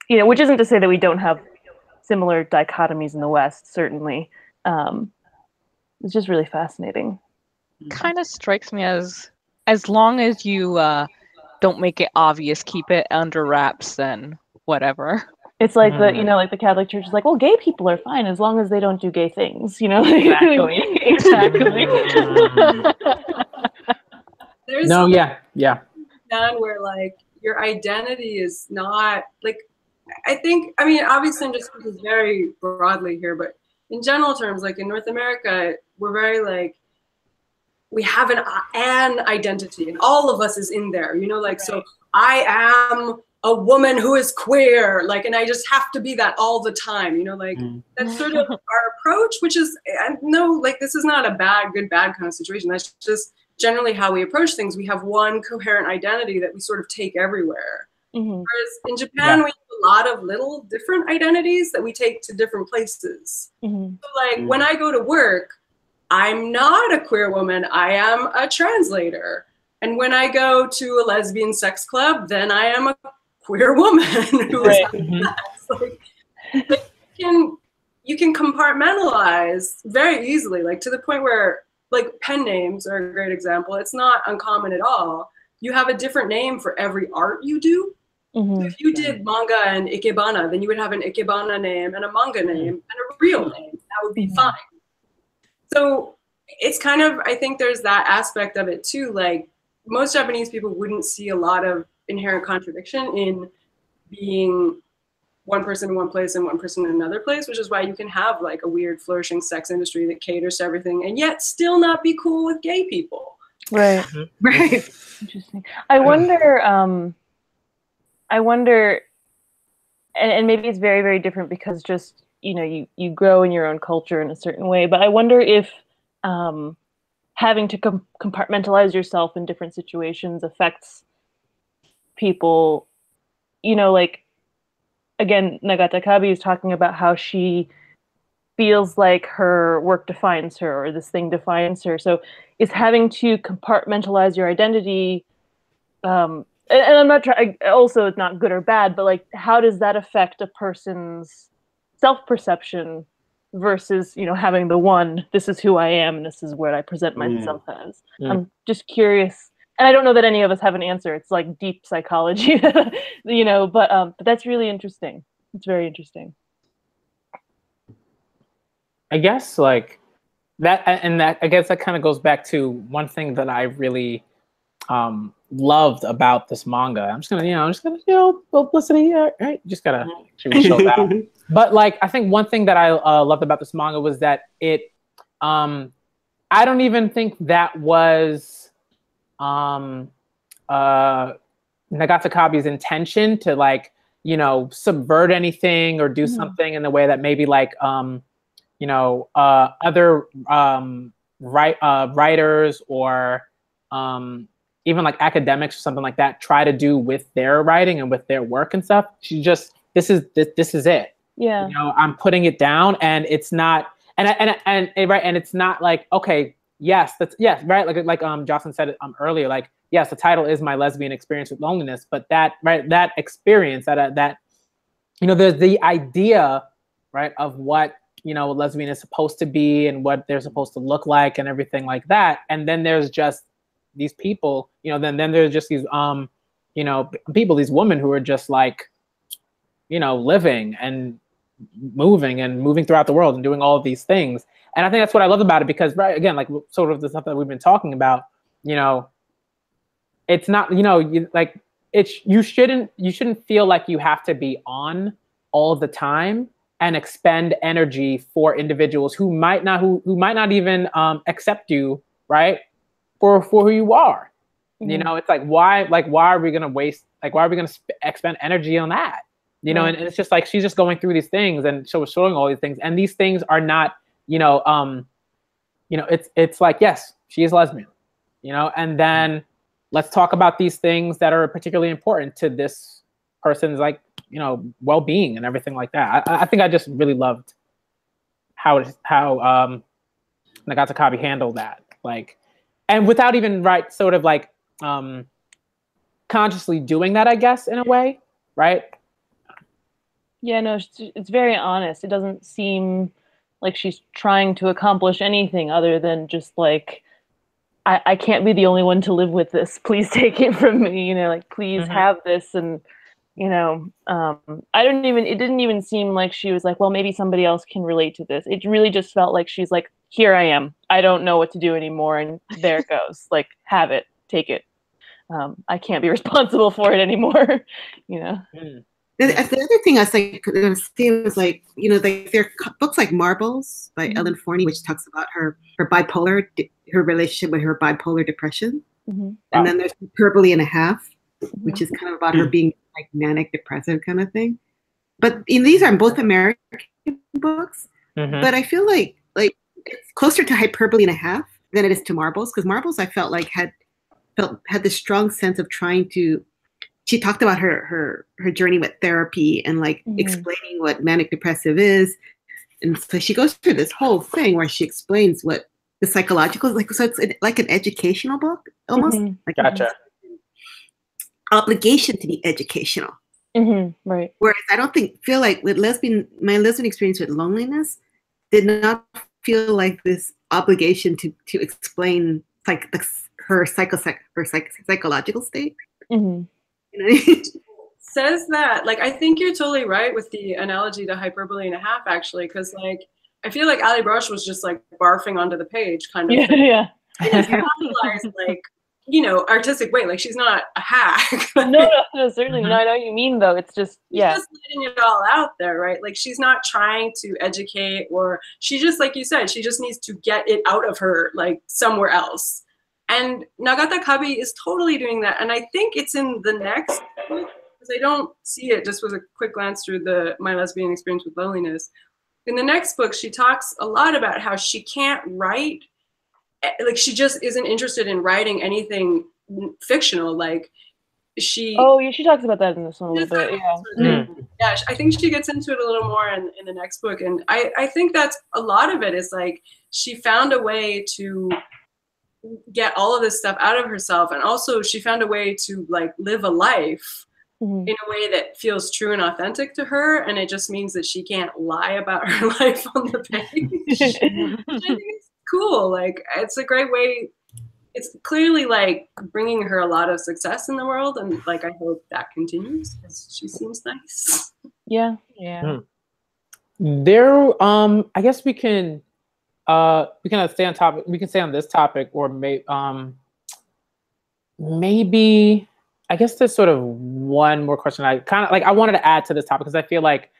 which isn't to say that we don't have similar dichotomies in the West, certainly. It's just really fascinating. Kind of strikes me as long as you don't make it obvious, keep it under wraps, then whatever. It's like the Catholic Church is like, well, gay people are fine as long as they don't do gay things, Exactly. Exactly. There's none where like your identity is not like, obviously I'm just speaking very broadly here, but in general terms, like in North America, we're very like, we have an identity and all of us is in there, right. So I am a woman who is queer, like, and I just have to be that all the time, that's sort of our approach, which is, no, like, this is not a bad kind of situation. That's just generally how we approach things. We have one coherent identity that we sort of take everywhere. Whereas in Japan, we have a lot of little different identities that we take to different places. So like when I go to work, I'm not a queer woman, I am a translator. And when I go to a lesbian sex club, then I am a queer woman who is having sex. Like, you can compartmentalize very easily, like to the point where like pen names are a great example. It's not uncommon at all. You have a different name for every art you do. So if you did manga and ikebana, then you would have an ikebana name and a manga name and a real name. That would be fine. So it's kind of, I think there's that aspect of it too. Like most Japanese people wouldn't see a lot of inherent contradiction in being one person in one place and one person in another place, which is why you can have like a weird flourishing sex industry that caters to everything and yet still not be cool with gay people. Right. Right. Interesting. I wonder, and maybe it's very, very different because just, you know, you grow in your own culture in a certain way, but I wonder if having to compartmentalize yourself in different situations affects people, you know, like, again, Nagata Kabi is talking about how she feels like her work defines her or this thing defines her. So is having to compartmentalize your identity, and I'm not trying, also it's not good or bad, but like, how does that affect a person's self-perception versus, you know, having the one, this is who I am and this is what I present myself as. I'm just curious. And I don't know that any of us have an answer. It's like deep psychology, you know, but that's really interesting. It's very interesting. I guess like that, and that, I guess that kind of goes back to one thing that I really loved about this manga. I'm just gonna, publicity, right? Just gotta show that. But like, I think one thing that I loved about this manga was that it, I don't even think that was Nagata Kabi's intention to like, you know, subvert anything or do something in the way that maybe like, you know, other writers or even like academics or something like that try to do with their writing and with their work and stuff. She just, this is it. Yeah. You know, I'm putting it down, and it's not, and right, and it's not like, okay, yes, right, like Jocelyn said it earlier, like, yes, the title is My Lesbian Experience with Loneliness, but that, right, that experience, that you know, there's the idea, right, of what, you know, lesbian is supposed to be and what they're supposed to look like and everything like that, and then there's just these people, you know, then there's just these you know, people, these women who are just like, you know, living and moving throughout the world and doing all of these things. And I think that's what I love about it, because, right, again, like sort of the stuff that we've been talking about, you know, it's not, you know, you shouldn't feel like you have to be on all the time and expend energy for individuals who might not even accept you, right, for who you are. You know, it's like, why are we going to expend energy on that? You know, and it's just like, she's just going through these things and showing all these things, and these things are not, you know, it's like, yes, she is lesbian, you know, and then let's talk about these things that are particularly important to this person's, like, you know, well-being and everything like that. I think I just really loved how Nagata Kabi handled that, like, and without even, right, sort of like consciously doing that, I guess, in a way, right? Yeah, no, it's very honest. It doesn't seem like she's trying to accomplish anything other than just like, I can't be the only one to live with this. Please take it from me, you know, like, please have this. And, you know, it didn't even seem like she was like, well, maybe somebody else can relate to this. It really just felt like she's like, here I am. I don't know what to do anymore. And there it goes. Like, have it, take it. I can't be responsible for it anymore, you know? The other thing I was like going to say was, like, you know, like, there are books like Marbles by Ellen Forney, which talks about her relationship with her bipolar depression. And then there's Hyperbole and a Half, which is kind of about her being like manic depressive kind of thing. But these are both American books, but I feel like it's closer to Hyperbole and a Half than it is to Marbles, because Marbles I felt like had this strong sense of trying to. She talked about her journey with therapy and like explaining what manic depressive is, and so she goes through this whole thing where she explains what the psychological is like. So it's like an educational book almost. Like Gotcha. Obligation to be educational. Right. Whereas I don't feel like with my lesbian experience with loneliness did not feel like this obligation to explain like her psychological state. You know what I mean? Says that, like, I think you're totally right with the analogy to hyperbole and a half, actually, because like I feel like Ali Brosh was just like barfing onto the page, kind of. Thing. Yeah. Because you realize, like, you know, artistic weight. Like, she's not a hack. no, certainly. No, I know what you mean, though. It's just, she's just letting it all out there, right? Like, she's not trying to educate, or she just, like you said, she just needs to get it out of her, like, somewhere else. And Nagata Kabi is totally doing that. And I think it's in the next book, because I don't see it just with a quick glance through my lesbian experience with loneliness. In the next book, she talks a lot about how she can't write, like she just isn't interested in writing anything fictional. Like she talks about that in this one a little bit. Yeah, I think she gets into it a little more in the next book. And I think that's a lot of it is like she found a way to get all of this stuff out of herself, and also she found a way to like live a life in a way that feels true and authentic to her, and it just means that she can't lie about her life on the page. Which I think is cool. Like, it's a great way. It's clearly like bringing her a lot of success in the world, and like I hope that continues because she seems nice. Yeah. There, I guess we can stay on topic. We can stay on this topic, or maybe. I guess there's sort of one more question I wanted to add to this topic, because I feel like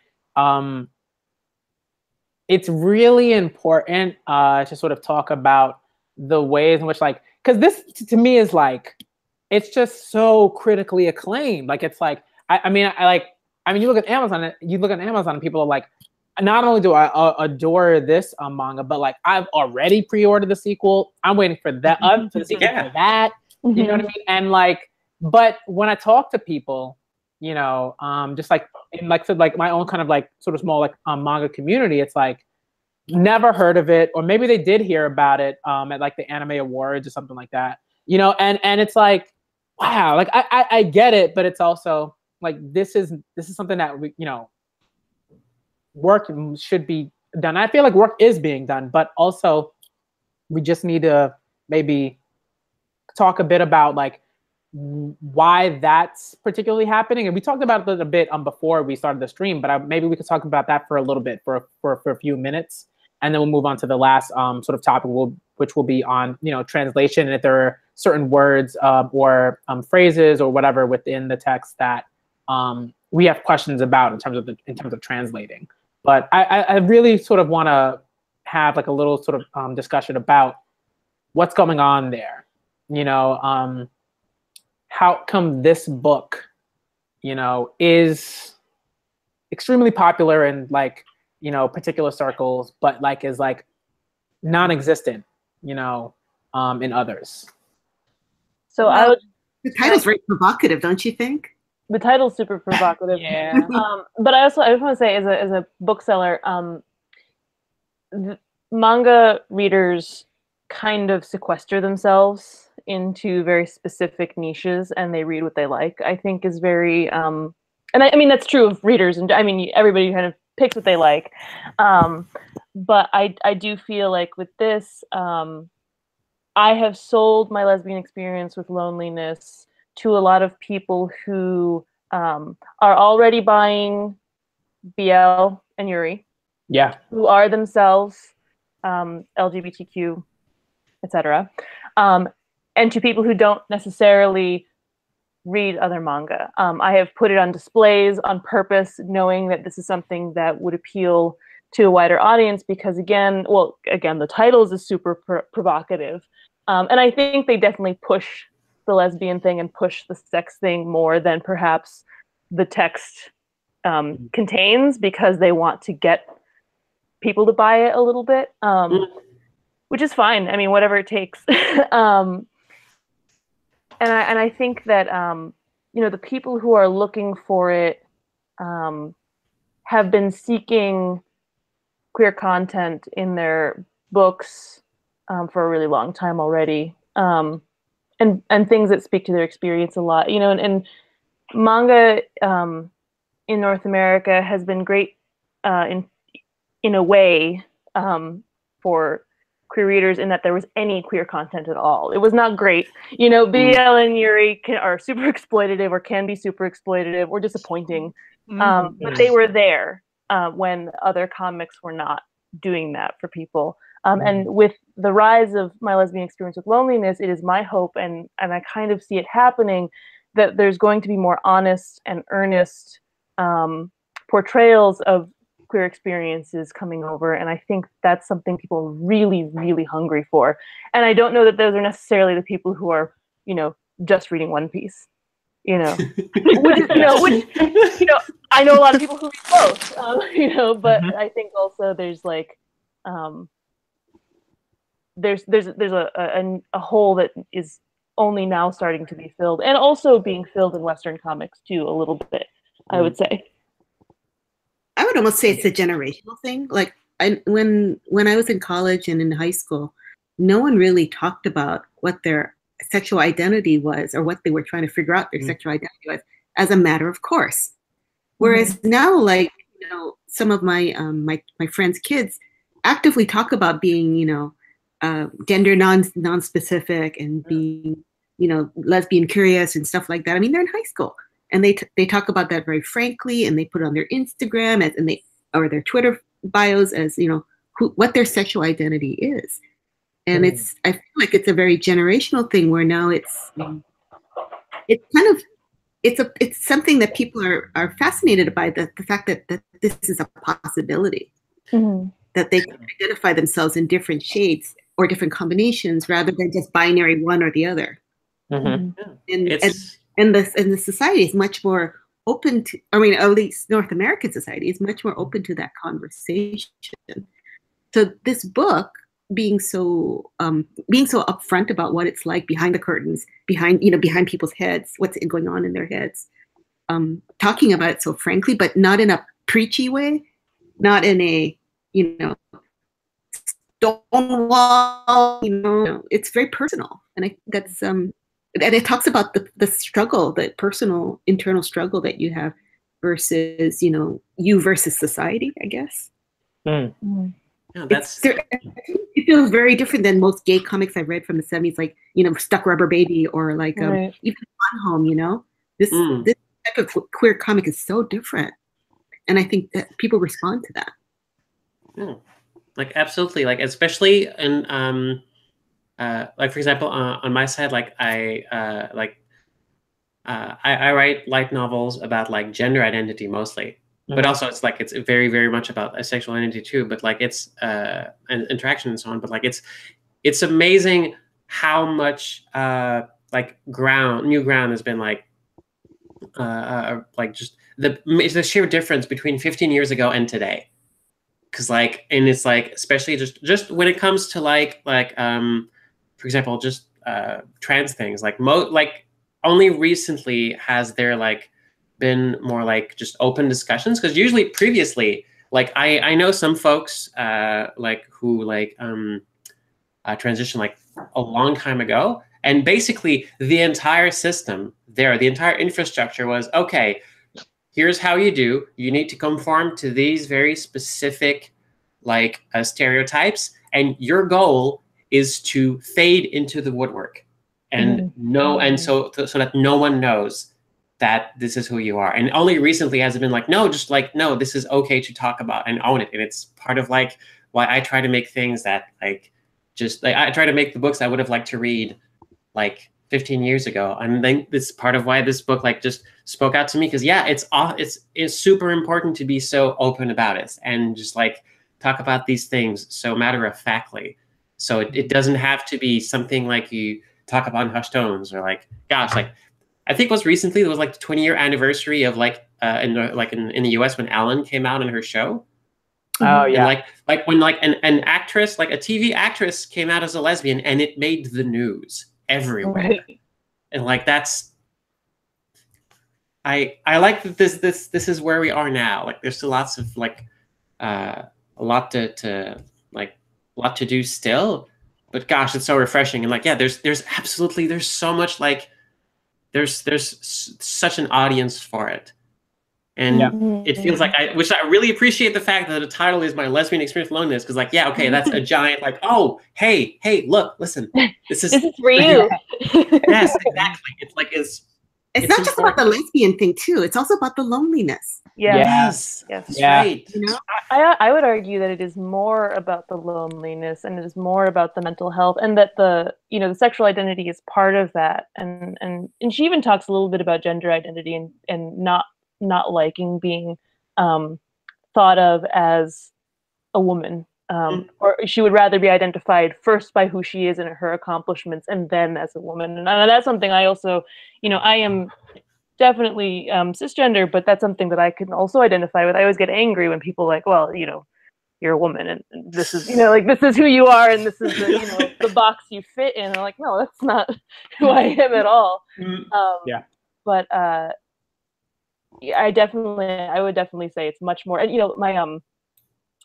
it's really important to sort of talk about the ways in which, like, because this to me is like, it's just so critically acclaimed. Like, it's like, I mean, you look at Amazon and people are like, not only do I adore this manga, but like I've already pre-ordered the sequel. I'm waiting for that, for the sequel for that. You know what I mean? And like, but when I talk to people, you know, just like in like my own kind of like sort of small like manga community, it's like never heard of it, or maybe they did hear about it at like the Anime Awards or something like that, you know, and it's like, wow, like I get it, but it's also like this is something that we, you know, work should be done. I feel like work is being done, but also we just need to maybe talk a bit about like why that's particularly happening. And we talked about it a bit before we started the stream, but maybe we could talk about that for a little bit, for a few minutes, and then we'll move on to the last sort of topic, which will be on, you know, translation, and if there are certain words or phrases or whatever within the text that we have questions about in terms of translating. But I really sort of want to have like a little sort of discussion about what's going on there. You know, how come this book, you know, is extremely popular in like, you know, particular circles, but like is like non-existent, you know, in others. So the title's very provocative, don't you think? The title's super provocative. Yeah. But I just want to say, as a bookseller, manga readers kind of sequester themselves into very specific niches, and they read what they like. I think is very, and I mean that's true of readers, and I mean everybody kind of picks what they like. But I do feel like with this, I have sold my lesbian experience with loneliness to a lot of people who are already buying BL and Yuri. Yeah. Who are themselves LGBTQ, etc. And to people who don't necessarily read other manga. I have put it on displays on purpose, knowing that this is something that would appeal to a wider audience, because again, the titles is super provocative. And I think they definitely push the lesbian thing and push the sex thing more than perhaps the text contains, because they want to get people to buy it a little bit. which is fine. I mean, whatever it takes. And I think that you know, the people who are looking for it have been seeking queer content in their books for a really long time already, and things that speak to their experience a lot. You know, and manga in North America has been great in a way for queer readers, in that there was any queer content at all. It was not great. You know, BL and Yuri are super exploitative, or can be super exploitative, or disappointing. But they were there when other comics were not doing that for people. And with the rise of My Lesbian Experience with Loneliness, it is my hope, and I kind of see it happening, that there's going to be more honest and earnest portrayals of queer experiences coming over, and I think that's something people are really, really hungry for. And I don't know that those are necessarily the people who are, you know, just reading One Piece, you know, which I know a lot of people who read both, you know, but I think also there's like there's a hole that is only now starting to be filled, and also being filled in Western comics too, a little bit, I would say. I would almost say it's a generational thing. Like when I was in college and in high school, no one really talked about what their sexual identity was, or what they were trying to figure out their sexual identity was, as a matter of course. Whereas now, like, you know, some of my my friends' kids actively talk about being, you know, gender non-specific and being, you know, lesbian curious and stuff like that. I mean, they're in high school. And they talk about that very frankly, and they put it on their Instagram or their Twitter bios as, you know, what their sexual identity is. And I feel like it's a very generational thing, where now it's something that people are fascinated by, the fact that this is a possibility, that they can identify themselves in different shades or different combinations, rather than just binary one or the other. And the society is much more open to, I mean, at least North American society is much more open to that conversation. So this book being so upfront about what it's like behind the curtains, behind people's heads, what's going on in their heads, talking about it so frankly, but not in a preachy way, not in a, you know, stonewall, you know, it's very personal. And I think that's and it talks about the struggle, the personal internal struggle that you have versus, you know, you versus society, I guess. Yeah, it feels very different than most gay comics I've read from the 70s, like, you know, Stuck Rubber Baby, or like even Fun Home, you know. This type of queer comic is so different. And I think that people respond to that. Like, absolutely. Like, especially in like, for example, on my side, like I write light novels about like gender identity mostly, but also it's like it's very, very much about a sexual identity too. But like it's and interaction and so on. But like it's amazing how much like new ground has been like just the sheer difference between 15 years ago and today. Because like, and it's like, especially just when it comes to like for example, just trans things, like only recently has there like been more like just open discussions, because usually previously, like I know some folks like who like transitioned like a long time ago, and basically the entire system there, the entire infrastructure was, okay, here's how you do. You need to conform to these very specific like stereotypes, and your goal is to fade into the woodwork, and so that no one knows that this is who you are. And only recently has it been like, no, this is okay to talk about and own it. And it's part of like why I try to make things that like, just like, I try to make the books I would have liked to read like 15 years ago. And then this part of why this book like just spoke out to me, because yeah, it's super important to be so open about it and just like talk about these things so matter-of-factly. So it doesn't have to be something like you talk about in Hushed Tones, or like, gosh, like I think was recently there was like the 20-year anniversary of like in the US when Ellen came out on her show. Oh yeah. And like when like an actress, like a TV actress came out as a lesbian and it made the news everywhere. Right. And like that's I like that this is where we are now. Like there's still lots of like a lot to do still. But gosh, it's so refreshing. And like yeah, there's absolutely there's so much like there's such an audience for it. And it feels like which I really appreciate the fact that the title is My Lesbian Experience with Loneliness, because like, yeah, okay, that's a giant like, oh, hey, look, listen, this is for you. Yes, exactly. It's like it's not just about the lesbian thing too. It's also about the loneliness. Yes. Right. You know? I would argue that it is more about the loneliness, and it is more about the mental health, and that the sexual identity is part of that. And she even talks a little bit about gender identity and not liking being thought of as a woman, or she would rather be identified first by who she is and her accomplishments, and then as a woman. And that's something I also, I am definitely cisgender, but that's something that I can also identify with. I always get angry when people like, well, you're a woman, and this is, like, this is who you are, and this is the, the box you fit in. And I'm like, no, that's not who I am at all. But I would definitely say it's much more. And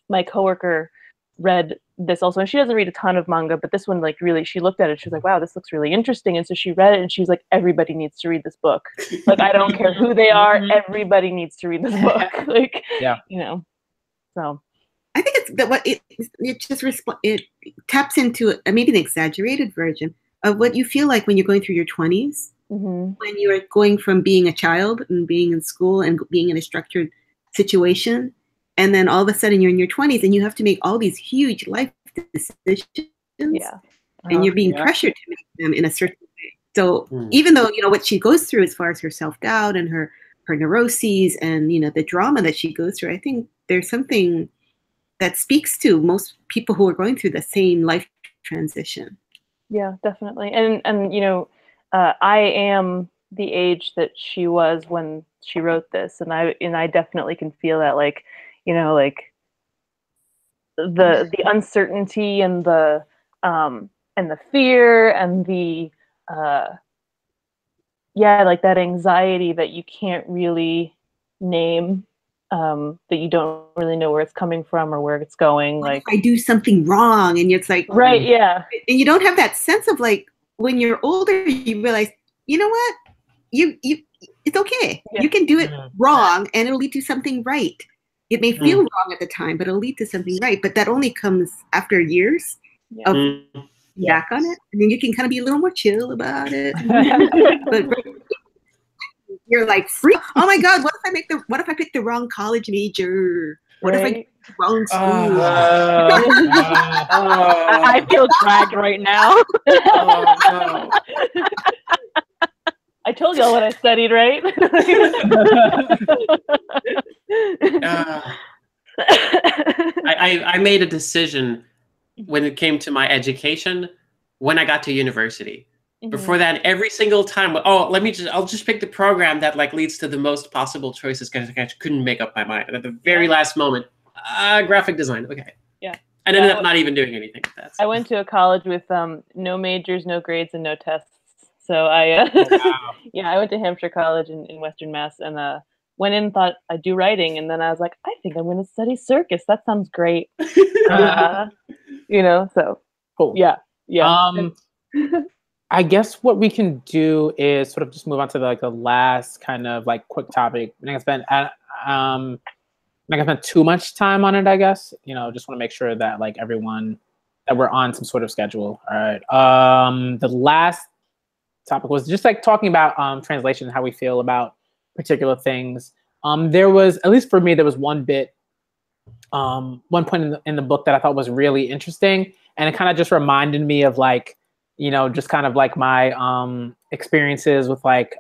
my coworker read this also, and she doesn't read a ton of manga, but this one, like, really, she looked at it, she was like, wow, this looks really interesting. And so she read it, and she was like, everybody needs to read this book. Like, I don't care who they are, everybody needs to read this book. Like, so I think it's that it taps into maybe an exaggerated version of what you feel like when you're going through your 20s. When you're going from being a child and being in school and being in a structured situation, and then all of a sudden you're in your 20s and you have to make all these huge life decisions, and you're being pressured to make them in a certain way. So even though what she goes through as far as her self-doubt and her neuroses and the drama that she goes through, I think there's something that speaks to most people who are going through the same life transition. Yeah, definitely. And I am the age that she was when she wrote this, and I definitely can feel that, like, like the uncertainty and the fear and the like that anxiety that you can't really name, that you don't really know where it's coming from or where it's going. What like, if I do something wrong, and it's like, right, yeah, and you don't have that sense of, like, when you're older, you realize, you know what, you it's okay. You can do it wrong, and it'll lead to something right. It may feel wrong at the time, but it'll lead to something right. But that only comes after years of back on it, and then you can kind of be a little more chill about it. But you're like, free. Oh my God, what if I pick the wrong college major? What if I get the wrong school? I feel dragged right now. I told y'all what I studied, right? I made a decision when it came to my education when I got to university. Before that, every single time, I'll just pick the program that, like, leads to the most possible choices, because I couldn't make up my mind. And at the very last moment, graphic design, okay. Yeah. I ended up not even doing anything with that. I went to a college with no majors, no grades, and no tests. So I went to Hampshire College in Western Mass, and went in and thought I'd do writing, and then I was like, I think I'm going to study circus. That sounds great. So cool. Yeah. I guess what we can do is sort of just move on to the last kind of like quick topic. I'm not gonna spend too much time on it, I guess. Just want to make sure that, like, everyone, that we're on some sort of schedule. All right. The last topic was just like talking about translation and how we feel about particular things. There was, at least for me, there was one point in the book that I thought was really interesting, and it kind of just reminded me of, like, just kind of like my experiences with, like,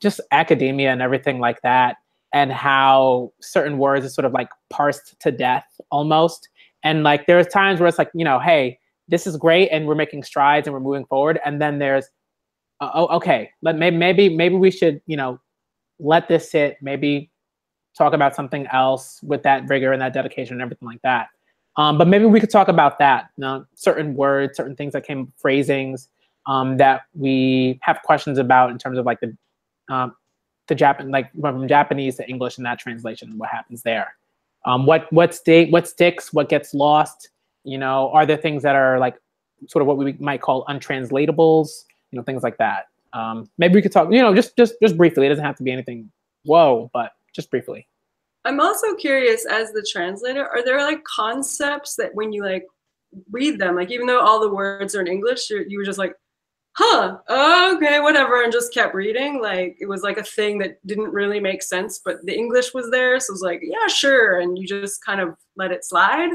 just academia and everything like that, and how certain words are sort of like parsed to death almost. And, like, there's times where it's like, hey, this is great and we're making strides and we're moving forward. And then there's, okay, maybe we should, let this sit, maybe talk about something else with that rigor and that dedication and everything like that. But maybe we could talk about that, certain words, certain things that came, phrasings that we have questions about in terms of like the Japan, like from Japanese to English and that translation, what happens there. What sticks, what gets lost, are there things that are like sort of what we might call untranslatables, things like that. Maybe we could talk, just briefly. It doesn't have to be anything, whoa, but just briefly. I'm also curious, as the translator, are there like concepts that when you like read them, like even though all the words are in English, you were just like, huh, okay, whatever, and just kept reading. Like it was like a thing that didn't really make sense, but the English was there, so it was like, yeah, sure, and you just kind of let it slide.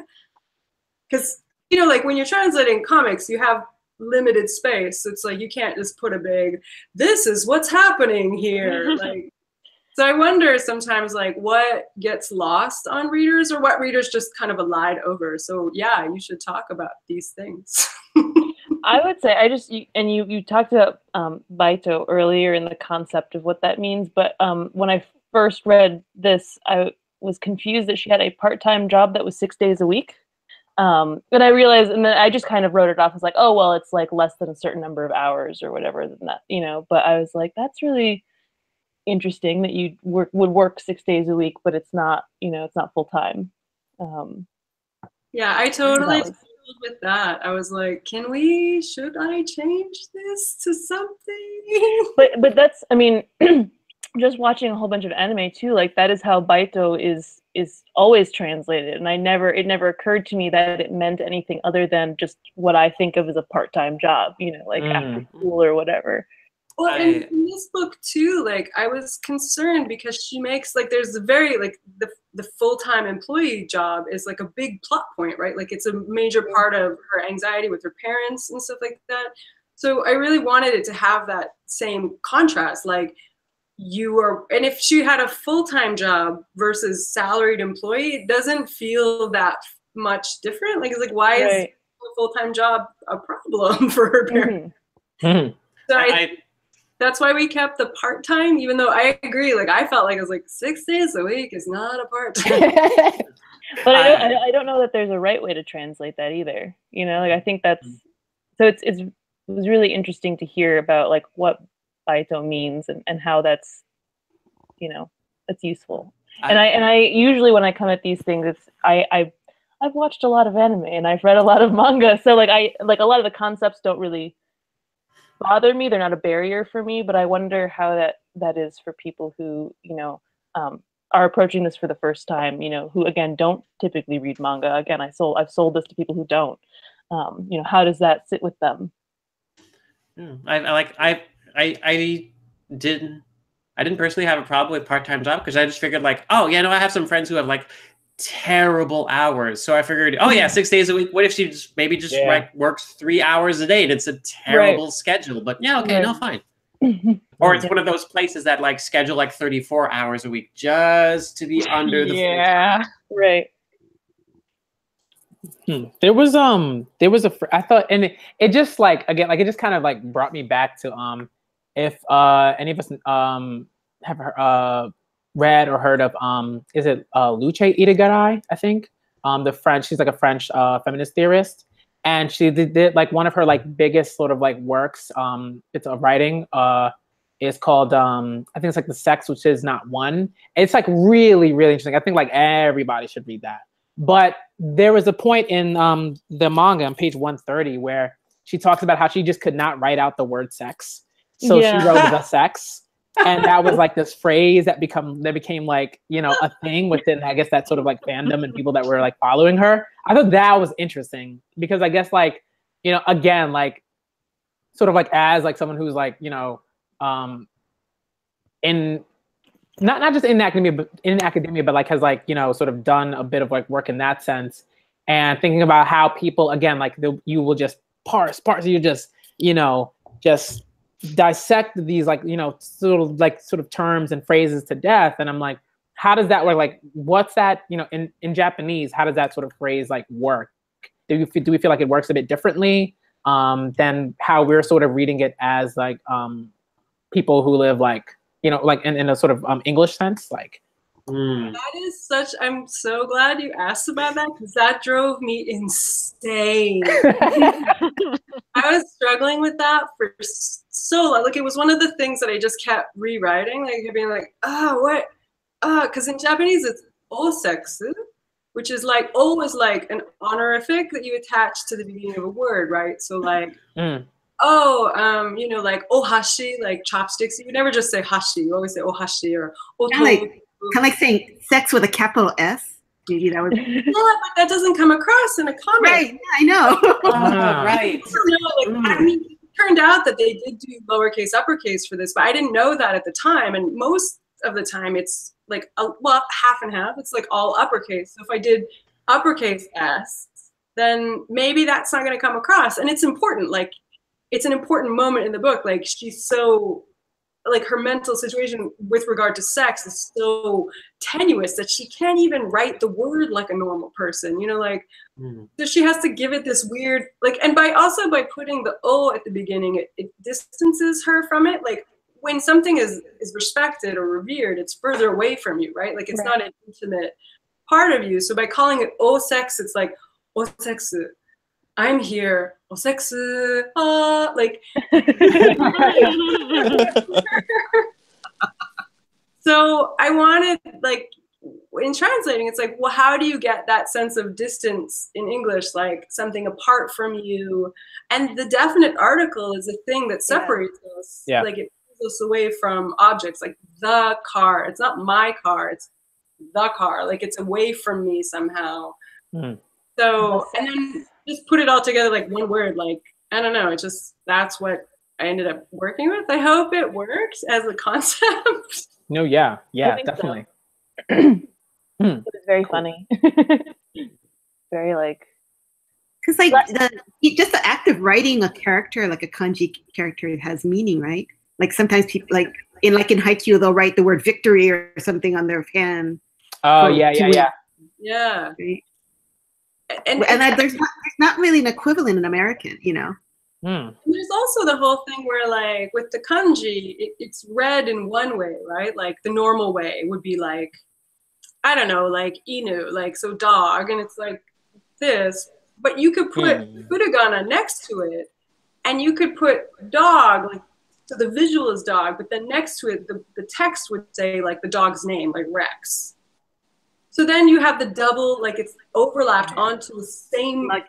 Because like when you're translating comics, you have limited space. So it's like you can't just put a big, this is what's happening here. Like, so I wonder sometimes like what gets lost on readers or what readers just kind of elide over. So yeah, you should talk about these things. I would say you talked about Baito earlier in the concept of what that means, but when I first read this, I was confused that she had a part-time job that was 6 days a week. But I realized, and then I just kind of wrote it off as like, oh, well, it's like less than a certain number of hours or whatever than that, but I was like, that's really interesting that you would work 6 days a week, but it's not, it's not full time. Yeah, I totally with that. I was like, should I change this to something? But that's, I mean, just watching a whole bunch of anime too, like that is how Baito is always translated. And it never occurred to me that it meant anything other than just what I think of as a part-time job, like after school or whatever. Well, in this book too, like I was concerned because she makes like there's a very like the full-time employee job is like a big plot point, right? Like it's a major part of her anxiety with her parents and stuff like that. So I really wanted it to have that same contrast, like and if she had a full-time job versus salaried employee, it doesn't feel that much different. Like it's like, why is a full-time job a problem for her parents? Mm-hmm. So that's why we kept the part-time, even though I agree, like I felt like it was like 6 days a week is not a part-time. But I don't know that there's a right way to translate that either. Like I think that's, so it was really interesting to hear about like what Baito means and how that's, that's useful. And I usually when I come at these things, it's I've watched a lot of anime and I've read a lot of manga, so like a lot of the concepts don't really bother me. They're not a barrier for me, but I wonder how that is for people who are approaching this for the first time, who again don't typically read manga. Again, I've sold this to people who don't. How does that sit with them? I didn't personally have a problem with part-time job because I just figured like, oh yeah, no, I have some friends who have like terrible hours. So I figured, oh yeah, 6 days a week. What if she like works 3 hours a day and it's a terrible schedule? But yeah, okay, no, fine. Or it's one of those places that like schedule like 34 hours a week just to be under the right. There was I thought, and it just like again, like it just kind of like brought me back to if any of us have read or heard of is it Luce Irigaray, I think, she's like a French feminist theorist, and she did like one of her like biggest sort of like works it's a writing is called I think it's like The Sex Which Is Not One. It's like really, really interesting. I think like everybody should read that. But there was a point in the manga on page 130 where she talks about how she just could not write out the word sex. So she wrote the sex. And that was like this phrase that became like, a thing within, I guess, that sort of like fandom and people that were like following her. I thought that was interesting because I guess like, again, like sort of like as like someone who's like, in not just in academia, but like has like, sort of done a bit of like work in that sense, and thinking about how people, again, like you will just parse, you just, just dissect these like, sort of terms and phrases to death. And I'm like, how does that work? Like, what's that, in Japanese, how does that sort of phrase like work? Do we feel like it works a bit differently than how we're sort of reading it as like people who live like, like in a sort of English sense? Like, That is such, I'm so glad you asked about that because that drove me insane. I was struggling with that for so long. Like, it was one of the things that I just kept rewriting, like being like, oh, what? Because in Japanese it's oseksu, which is like, o is like an honorific that you attach to the beginning of a word, right? So like, you know, like ohashi, like chopsticks. You would never just say hashi. You always say ohashi or oto. Kind of like saying sex with a capital S. Maybe that would. Yeah, but that doesn't come across in a comic. Right. Yeah, I know. Right. I mean, it turned out that they did do lowercase, uppercase for this, but I didn't know that at the time. And most of the time, it's like half and half. It's like all uppercase. So if I did uppercase S, then maybe that's not going to come across. And it's important. Like, it's an important moment in the book. Like, she's so, like, her mental situation with regard to sex is so tenuous that she can't even write the word like a normal person, you know, like, so she has to give it this weird, like, and by putting the O at the beginning, it distances her from it. Like, when something is respected or revered, it's further away from you, right? Like, it's not an intimate part of you. So by calling it O sex, it's like, O sexu, I'm here, O sexu, like. So I wanted, like, in translating, it's like, well, how do you get that sense of distance in English, like something apart from you? And the definite article is a thing that separates us. Yeah. Like, it pulls us away from objects, like the car. It's not my car, it's the car. Like, it's away from me somehow. So, and then just put it all together like one word. Like, I don't know. It just, that's what I ended up working with. I hope it works as a concept. No, yeah, definitely. So. It was very funny. Very like. Because like just the act of writing a character, like a kanji character, has meaning, right? Like sometimes people like in Haikyuu, they'll write the word victory or something on their hand. Oh yeah. Right? And there's not really an equivalent in American, you know. And there's also the whole thing where, like, with the kanji, it's read in one way, right? Like, the normal way would be like, I don't know, like inu, like, so dog, and it's like this. But you could put furigana next to it, and you could put dog, like, so the visual is dog, but then next to it, the text would say, like, the dog's name, like Rex. So then you have the double, like, it's overlapped onto the same, like,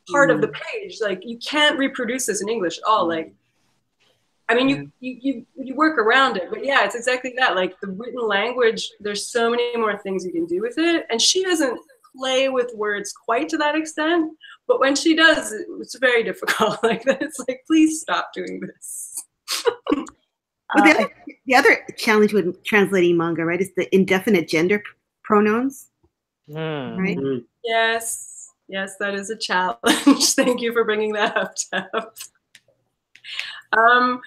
part of the page. Like, you can't reproduce this in English at all. Like, I mean, you work around it, but yeah, it's exactly that. Like, the written language, there's so many more things you can do with it. And she doesn't play with words quite to that extent, but when she does, it's very difficult. Like, it's like, please stop doing this. Well, the other challenge with translating manga, right, is the indefinite gender pronouns, right? Yes, that is a challenge. Thank you for bringing that up, Jeff. And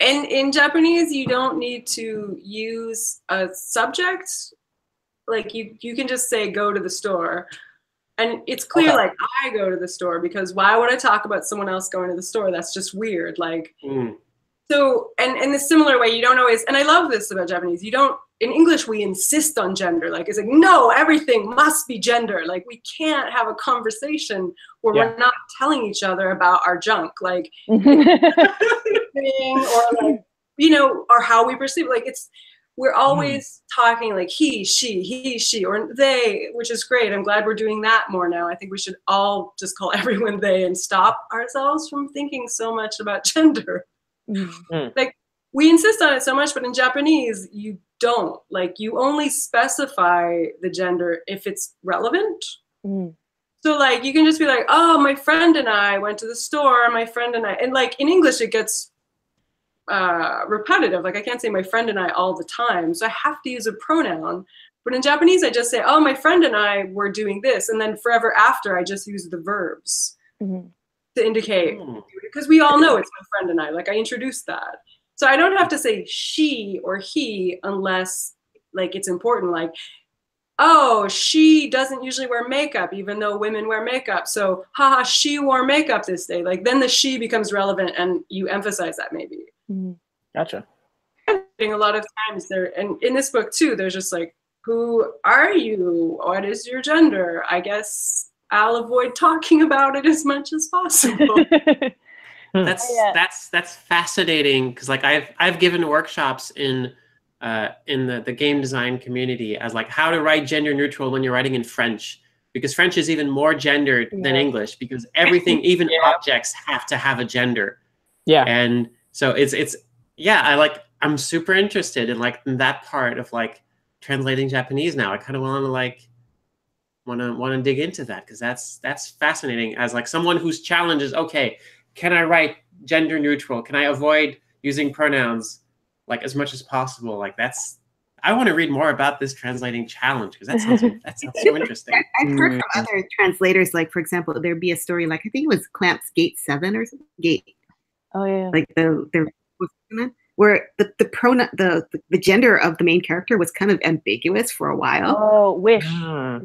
in Japanese, you don't need to use a subject. Like, you can just say, go to the store. And it's clear, like, I go to the store, because why would I talk about someone else going to the store? That's just weird. Like, so, and in a similar way, you don't always, and I love this about Japanese, you don't, in English, we insist on gender. Like, it's like, no, everything must be gender. Like, we can't have a conversation where we're not telling each other about our junk. Like, or like, you know, or how we perceive. Like, we're always talking like he, she, or they, which is great. I'm glad we're doing that more now. I think we should all just call everyone they and stop ourselves from thinking so much about gender. Like, we insist on it so much, but in Japanese, you don't. Like, you only specify the gender if it's relevant. So, like, you can just be like, oh, my friend and I went to the store, my friend and I, and like, in English, it gets repetitive. Like, I can't say my friend and I all the time, so I have to use a pronoun. But in Japanese, I just say, oh, my friend and I were doing this, and then forever after, I just use the verbs to indicate, because we all know it's my friend and I. Like, I introduced that. So I don't have to say she or he unless, like, it's important. Like, oh, she doesn't usually wear makeup, even though women wear makeup. So, haha, she wore makeup this day. Like, then the she becomes relevant, and you emphasize that maybe. Gotcha. A lot of times there, and in this book too, there's just like who are you? What is your gender? I guess I'll avoid talking about it as much as possible. That's fascinating because like I've given workshops in the game design community as like how to write gender neutral when you're writing in French, because French is even more gendered than English, because everything, even objects, have to have a gender. Yeah. And so I'm super interested in like that part of like translating Japanese now. I kind of want to like want to dig into that because that's fascinating as like someone whose challenge is, okay, can I write gender neutral? Can I avoid using pronouns like as much as possible? Like I want to read more about this translating challenge because that sounds so interesting. I've heard from other translators, like for example, there'd be a story like I think it was Clamp's Gate 7 or something. Gate. Oh yeah. Like where the pronoun the gender of the main character was kind of ambiguous for a while. Oh, wish.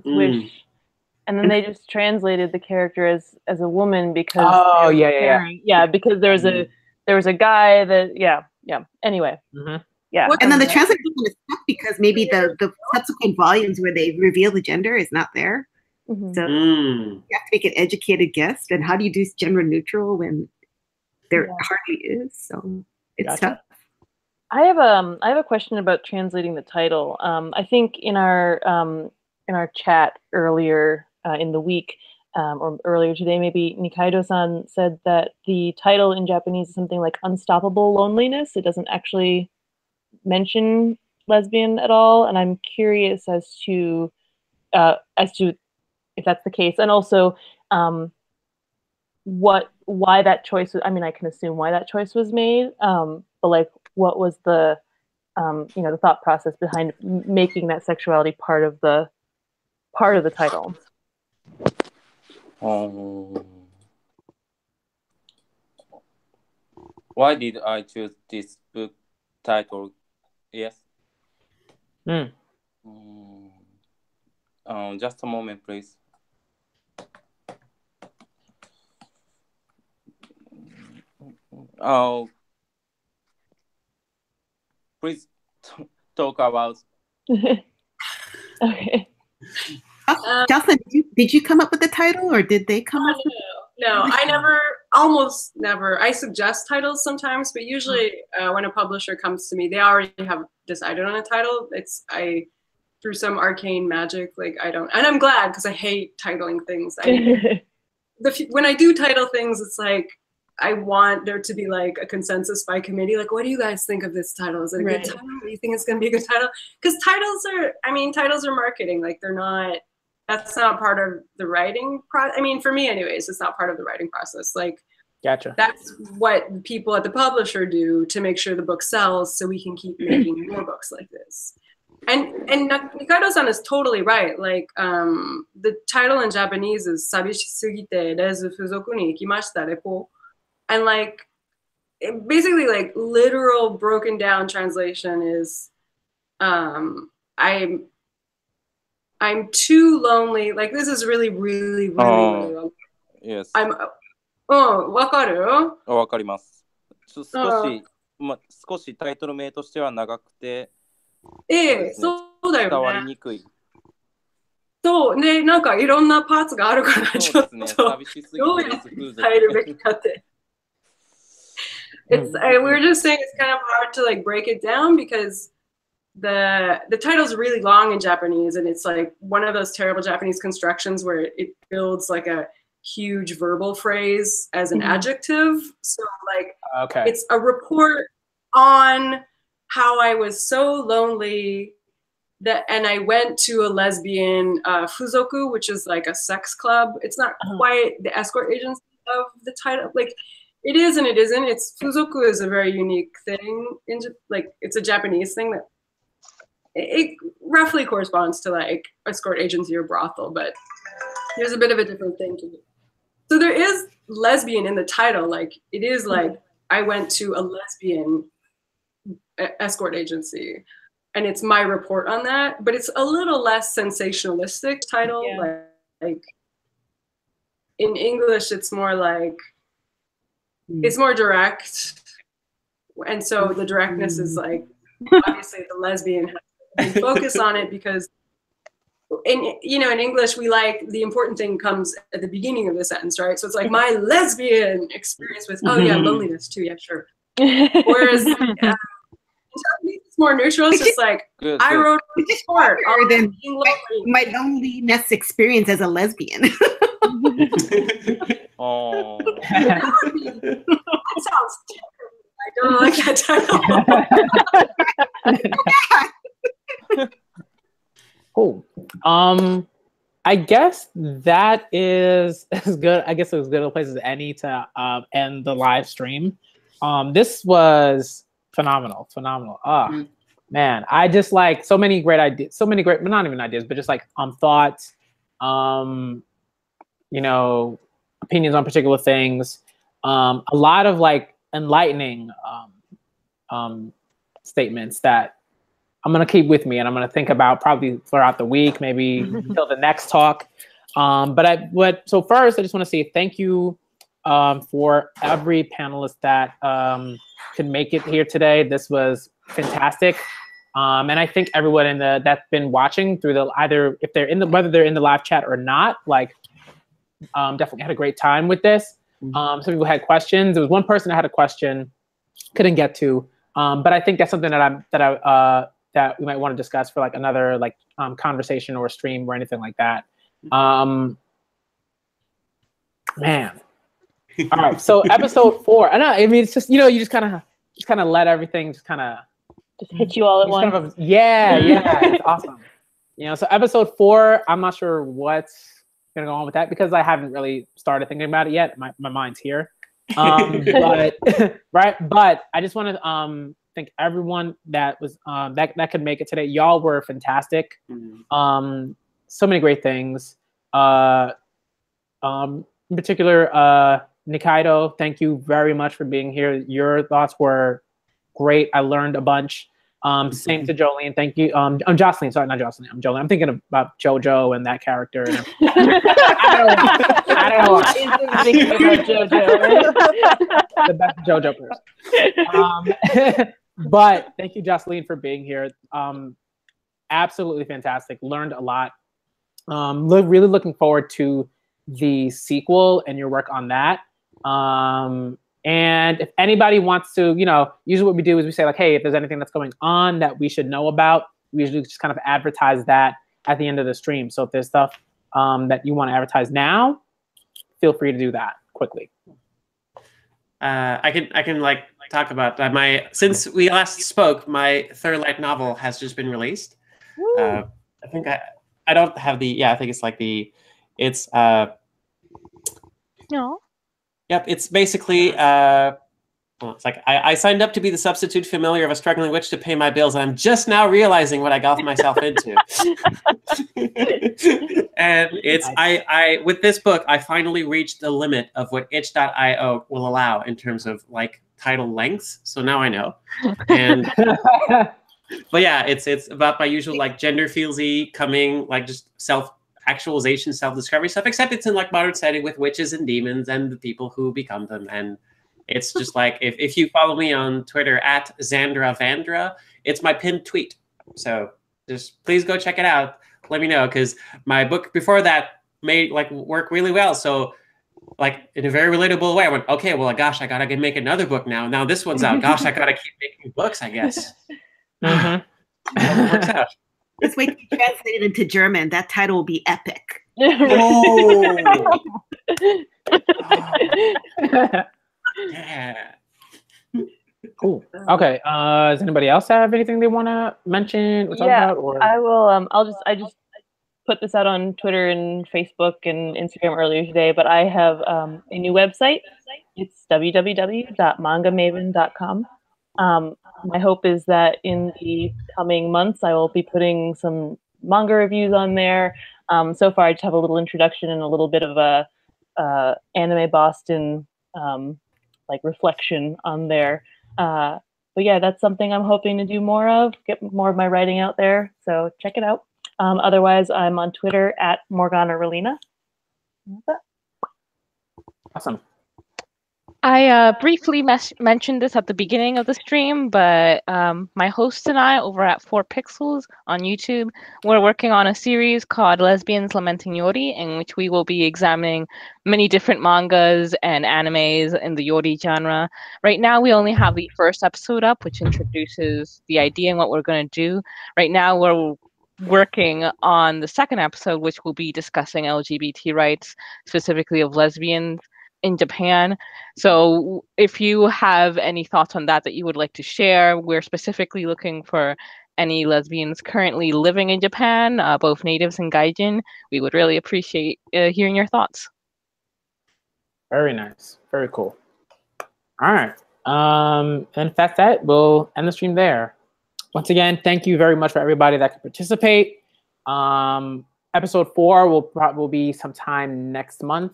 Wish. And then they just translated the character as a woman because because there was a guy that anyway. Yeah. And then the translation is stuck because maybe the subsequent volumes where they reveal the gender is not there. So you have to make an educated guess. And how do you do gender neutral when there hardly is? So it's tough. I have a question about translating the title. I think in our chat earlier in the week, or earlier today, maybe Nikaido-san said that the title in Japanese is something like "Unstoppable Loneliness." It doesn't actually mention lesbian at all, and I'm curious as to if that's the case, and also why that choice was, I mean, I can assume why that choice was made, but like what was the the thought process behind making that sexuality part of the title? Why did I choose this book title? Yes. Just a moment, please. Please talk about. Okay. Jocelyn, did you come up with the title, or did they come up with it? No, almost never. I suggest titles sometimes, but usually when a publisher comes to me, they already have decided on a title. Through some arcane magic, like I don't, and I'm glad because I hate titling things. When I do title things, it's like I want there to be like a consensus by committee. Like, what do you guys think of this title? Is it a good title? Do you think it's going to be a good title? Because titles are marketing. Like that's not part of the writing process. I mean, for me anyways, it's not part of the writing process. Like, gotcha. That's what people at the publisher do to make sure the book sells so we can keep making more books like this. And Nikaido-san is totally right. Like, the title in Japanese is Sabishisugite rezu fuzoku ni ikimashita reppo. And like, basically like literal broken down translation is, I'm too lonely. Like, this is really, really, really, really lonely. Yes. わかる？わかります。少しタイトル名としては長くて、そうだよね。伝わりにくい。そうね、なんかいろんなパーツがあるからちょっとどうやって伝えるべきかって。We were just saying it's kind of hard to like break it down because the title's really long in Japanese, and it's like one of those terrible Japanese constructions where it builds like a huge verbal phrase as an adjective. So like it's a report on how I was so lonely and I went to a lesbian fuzoku, which is like a sex club. It's not quite the escort agency of the title. Like, it is and it isn't. Fuzoku is a very unique thing. Like, it's a Japanese thing that it roughly corresponds to like escort agency or brothel, but there's a bit of a different thing to it. So there is lesbian in the title. Like, it is like I went to a lesbian escort agency, and it's my report on that. But it's a little less sensationalistic title. Yeah. Like in English, it's more like it's more direct, and so the directness is like obviously the lesbian has and focus on it, because in English, we like the important thing comes at the beginning of the sentence, right? So it's like my lesbian experience with, oh yeah, loneliness too, yeah, sure. Whereas it's more neutral. It's just like I wrote this part than my loneliness experience as a lesbian. Oh. That sounds terrible. I don't like that title. Cool. I guess that is as good. I guess it was good a place as any to end the live stream. This was phenomenal. Man, I just like so many great ideas, so many great, not even ideas, but just like thoughts, opinions on particular things. A lot of like enlightening statements that I'm gonna keep with me, and I'm gonna think about probably throughout the week, maybe until the next talk. So first, I just want to say thank you for every panelist that could make it here today. This was fantastic, and I think everyone that's been watching through whether they're in the live chat or not, like definitely had a great time with this. Some people had questions. There was one person that had a question, couldn't get to, but I think that's something that we might want to discuss for like another conversation or stream or anything like that. Man. All right. So episode 4. I mean, it's just, you just kind of let everything just hit you all at once. Yeah. It's awesome. So episode 4, I'm not sure what's going to go on with that because I haven't really started thinking about it yet. My mind's here. But I just want to thank everyone that was that could make it today. Y'all were fantastic. So many great things. In particular, Nikaido, thank you very much for being here. Your thoughts were great. I learned a bunch. Same to Jolene. Thank you. I'm Jocelyn. Sorry, not Jocelyn. I'm Jolene. I'm thinking about JoJo and that character. And I don't know. The best JoJo person. But thank you, Jocelyn, for being here. Absolutely fantastic. Learned a lot. Really looking forward to the sequel and your work on that. And if anybody wants to, usually what we do is we say like, hey, if there's anything that's going on that we should know about, we usually just kind of advertise that at the end of the stream. So if there's stuff that you want to advertise now, feel free to do that quickly. I can talk about since we last spoke, my third light novel has just been released. I think I don't have I think it's no. Yep, it's basically it's like I signed up to be the substitute familiar of a struggling witch to pay my bills, and I'm just now realizing what I got myself into. And it's I with this book, I finally reached the limit of what itch.io will allow in terms of title lengths. So now I know. And but yeah, it's about my usual gender feelsy coming just self-actualization, self-discovery stuff, except it's in modern setting with witches and demons and the people who become them. And it's just if you follow me on Twitter at XandraVandra, it's my pinned tweet. So just please go check it out. Let me know, because my book before that made work really well. So in a very relatable way, I went, okay, well, gosh, I gotta make another book now. Now this one's out. Gosh, I gotta keep making books, I guess. It works out. Let's wait to be translated into German. That title will be epic. Oh. Yeah. Cool. Okay. Does anybody else have anything they want to mention or talk about? Or? I will. I just put this out on Twitter and Facebook and Instagram earlier today. But I have a new website. It's www.mangamaven.com. My hope is that in the coming months, I will be putting some manga reviews on there. So far, I just have a little introduction and a little bit of a Anime Boston reflection on there. But yeah, that's something I'm hoping to do more of, get more of my writing out there. So check it out. Otherwise, I'm on Twitter at Morgana Relina. Awesome. I briefly mentioned this at the beginning of the stream, but my host and I over at 4 Pixels on YouTube, we're working on a series called Lesbians Lamenting Yori, in which we will be examining many different mangas and animes in the Yori genre. Right now, we only have the first episode up, which introduces the idea and what we're going to do. Right now, we're working on the second episode, which will be discussing LGBT rights, specifically of lesbians in Japan. So if you have any thoughts on that you would like to share, we're specifically looking for any lesbians currently living in Japan, both natives and gaijin. We would really appreciate hearing your thoughts. Very nice. Very cool. All right. And if that's it, we'll end the stream there. Once again, thank you very much for everybody that could participate. Episode 4 will be sometime next month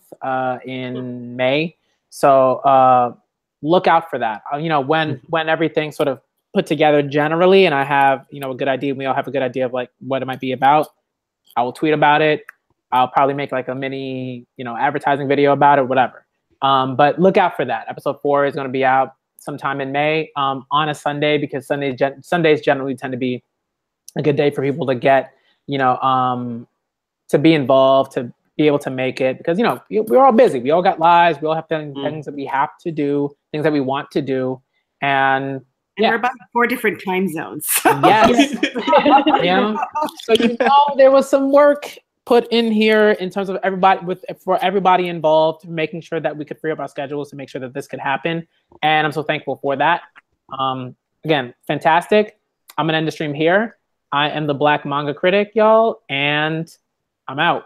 in May. So look out for that. When everything's sort of put together generally, and I have a good idea, we all have a good idea of like what it might be about, I will tweet about it. I'll probably make like a mini advertising video about it, whatever. But look out for that. Episode 4 is going to be out sometime in May on a Sunday, because Sundays generally tend to be a good day for people to get to be involved, to be able to make it, because we're all busy, we all got lives, we all have things that we have to do, things that we want to do, and we're about 4 different time zones. Yes. So there was some work put in here in terms of for everybody involved, making sure that we could free up our schedules to make sure that this could happen, and I'm so thankful for that. Again, fantastic. I'm gonna end the stream here. I am the Black Manga Critic, y'all, and I'm out.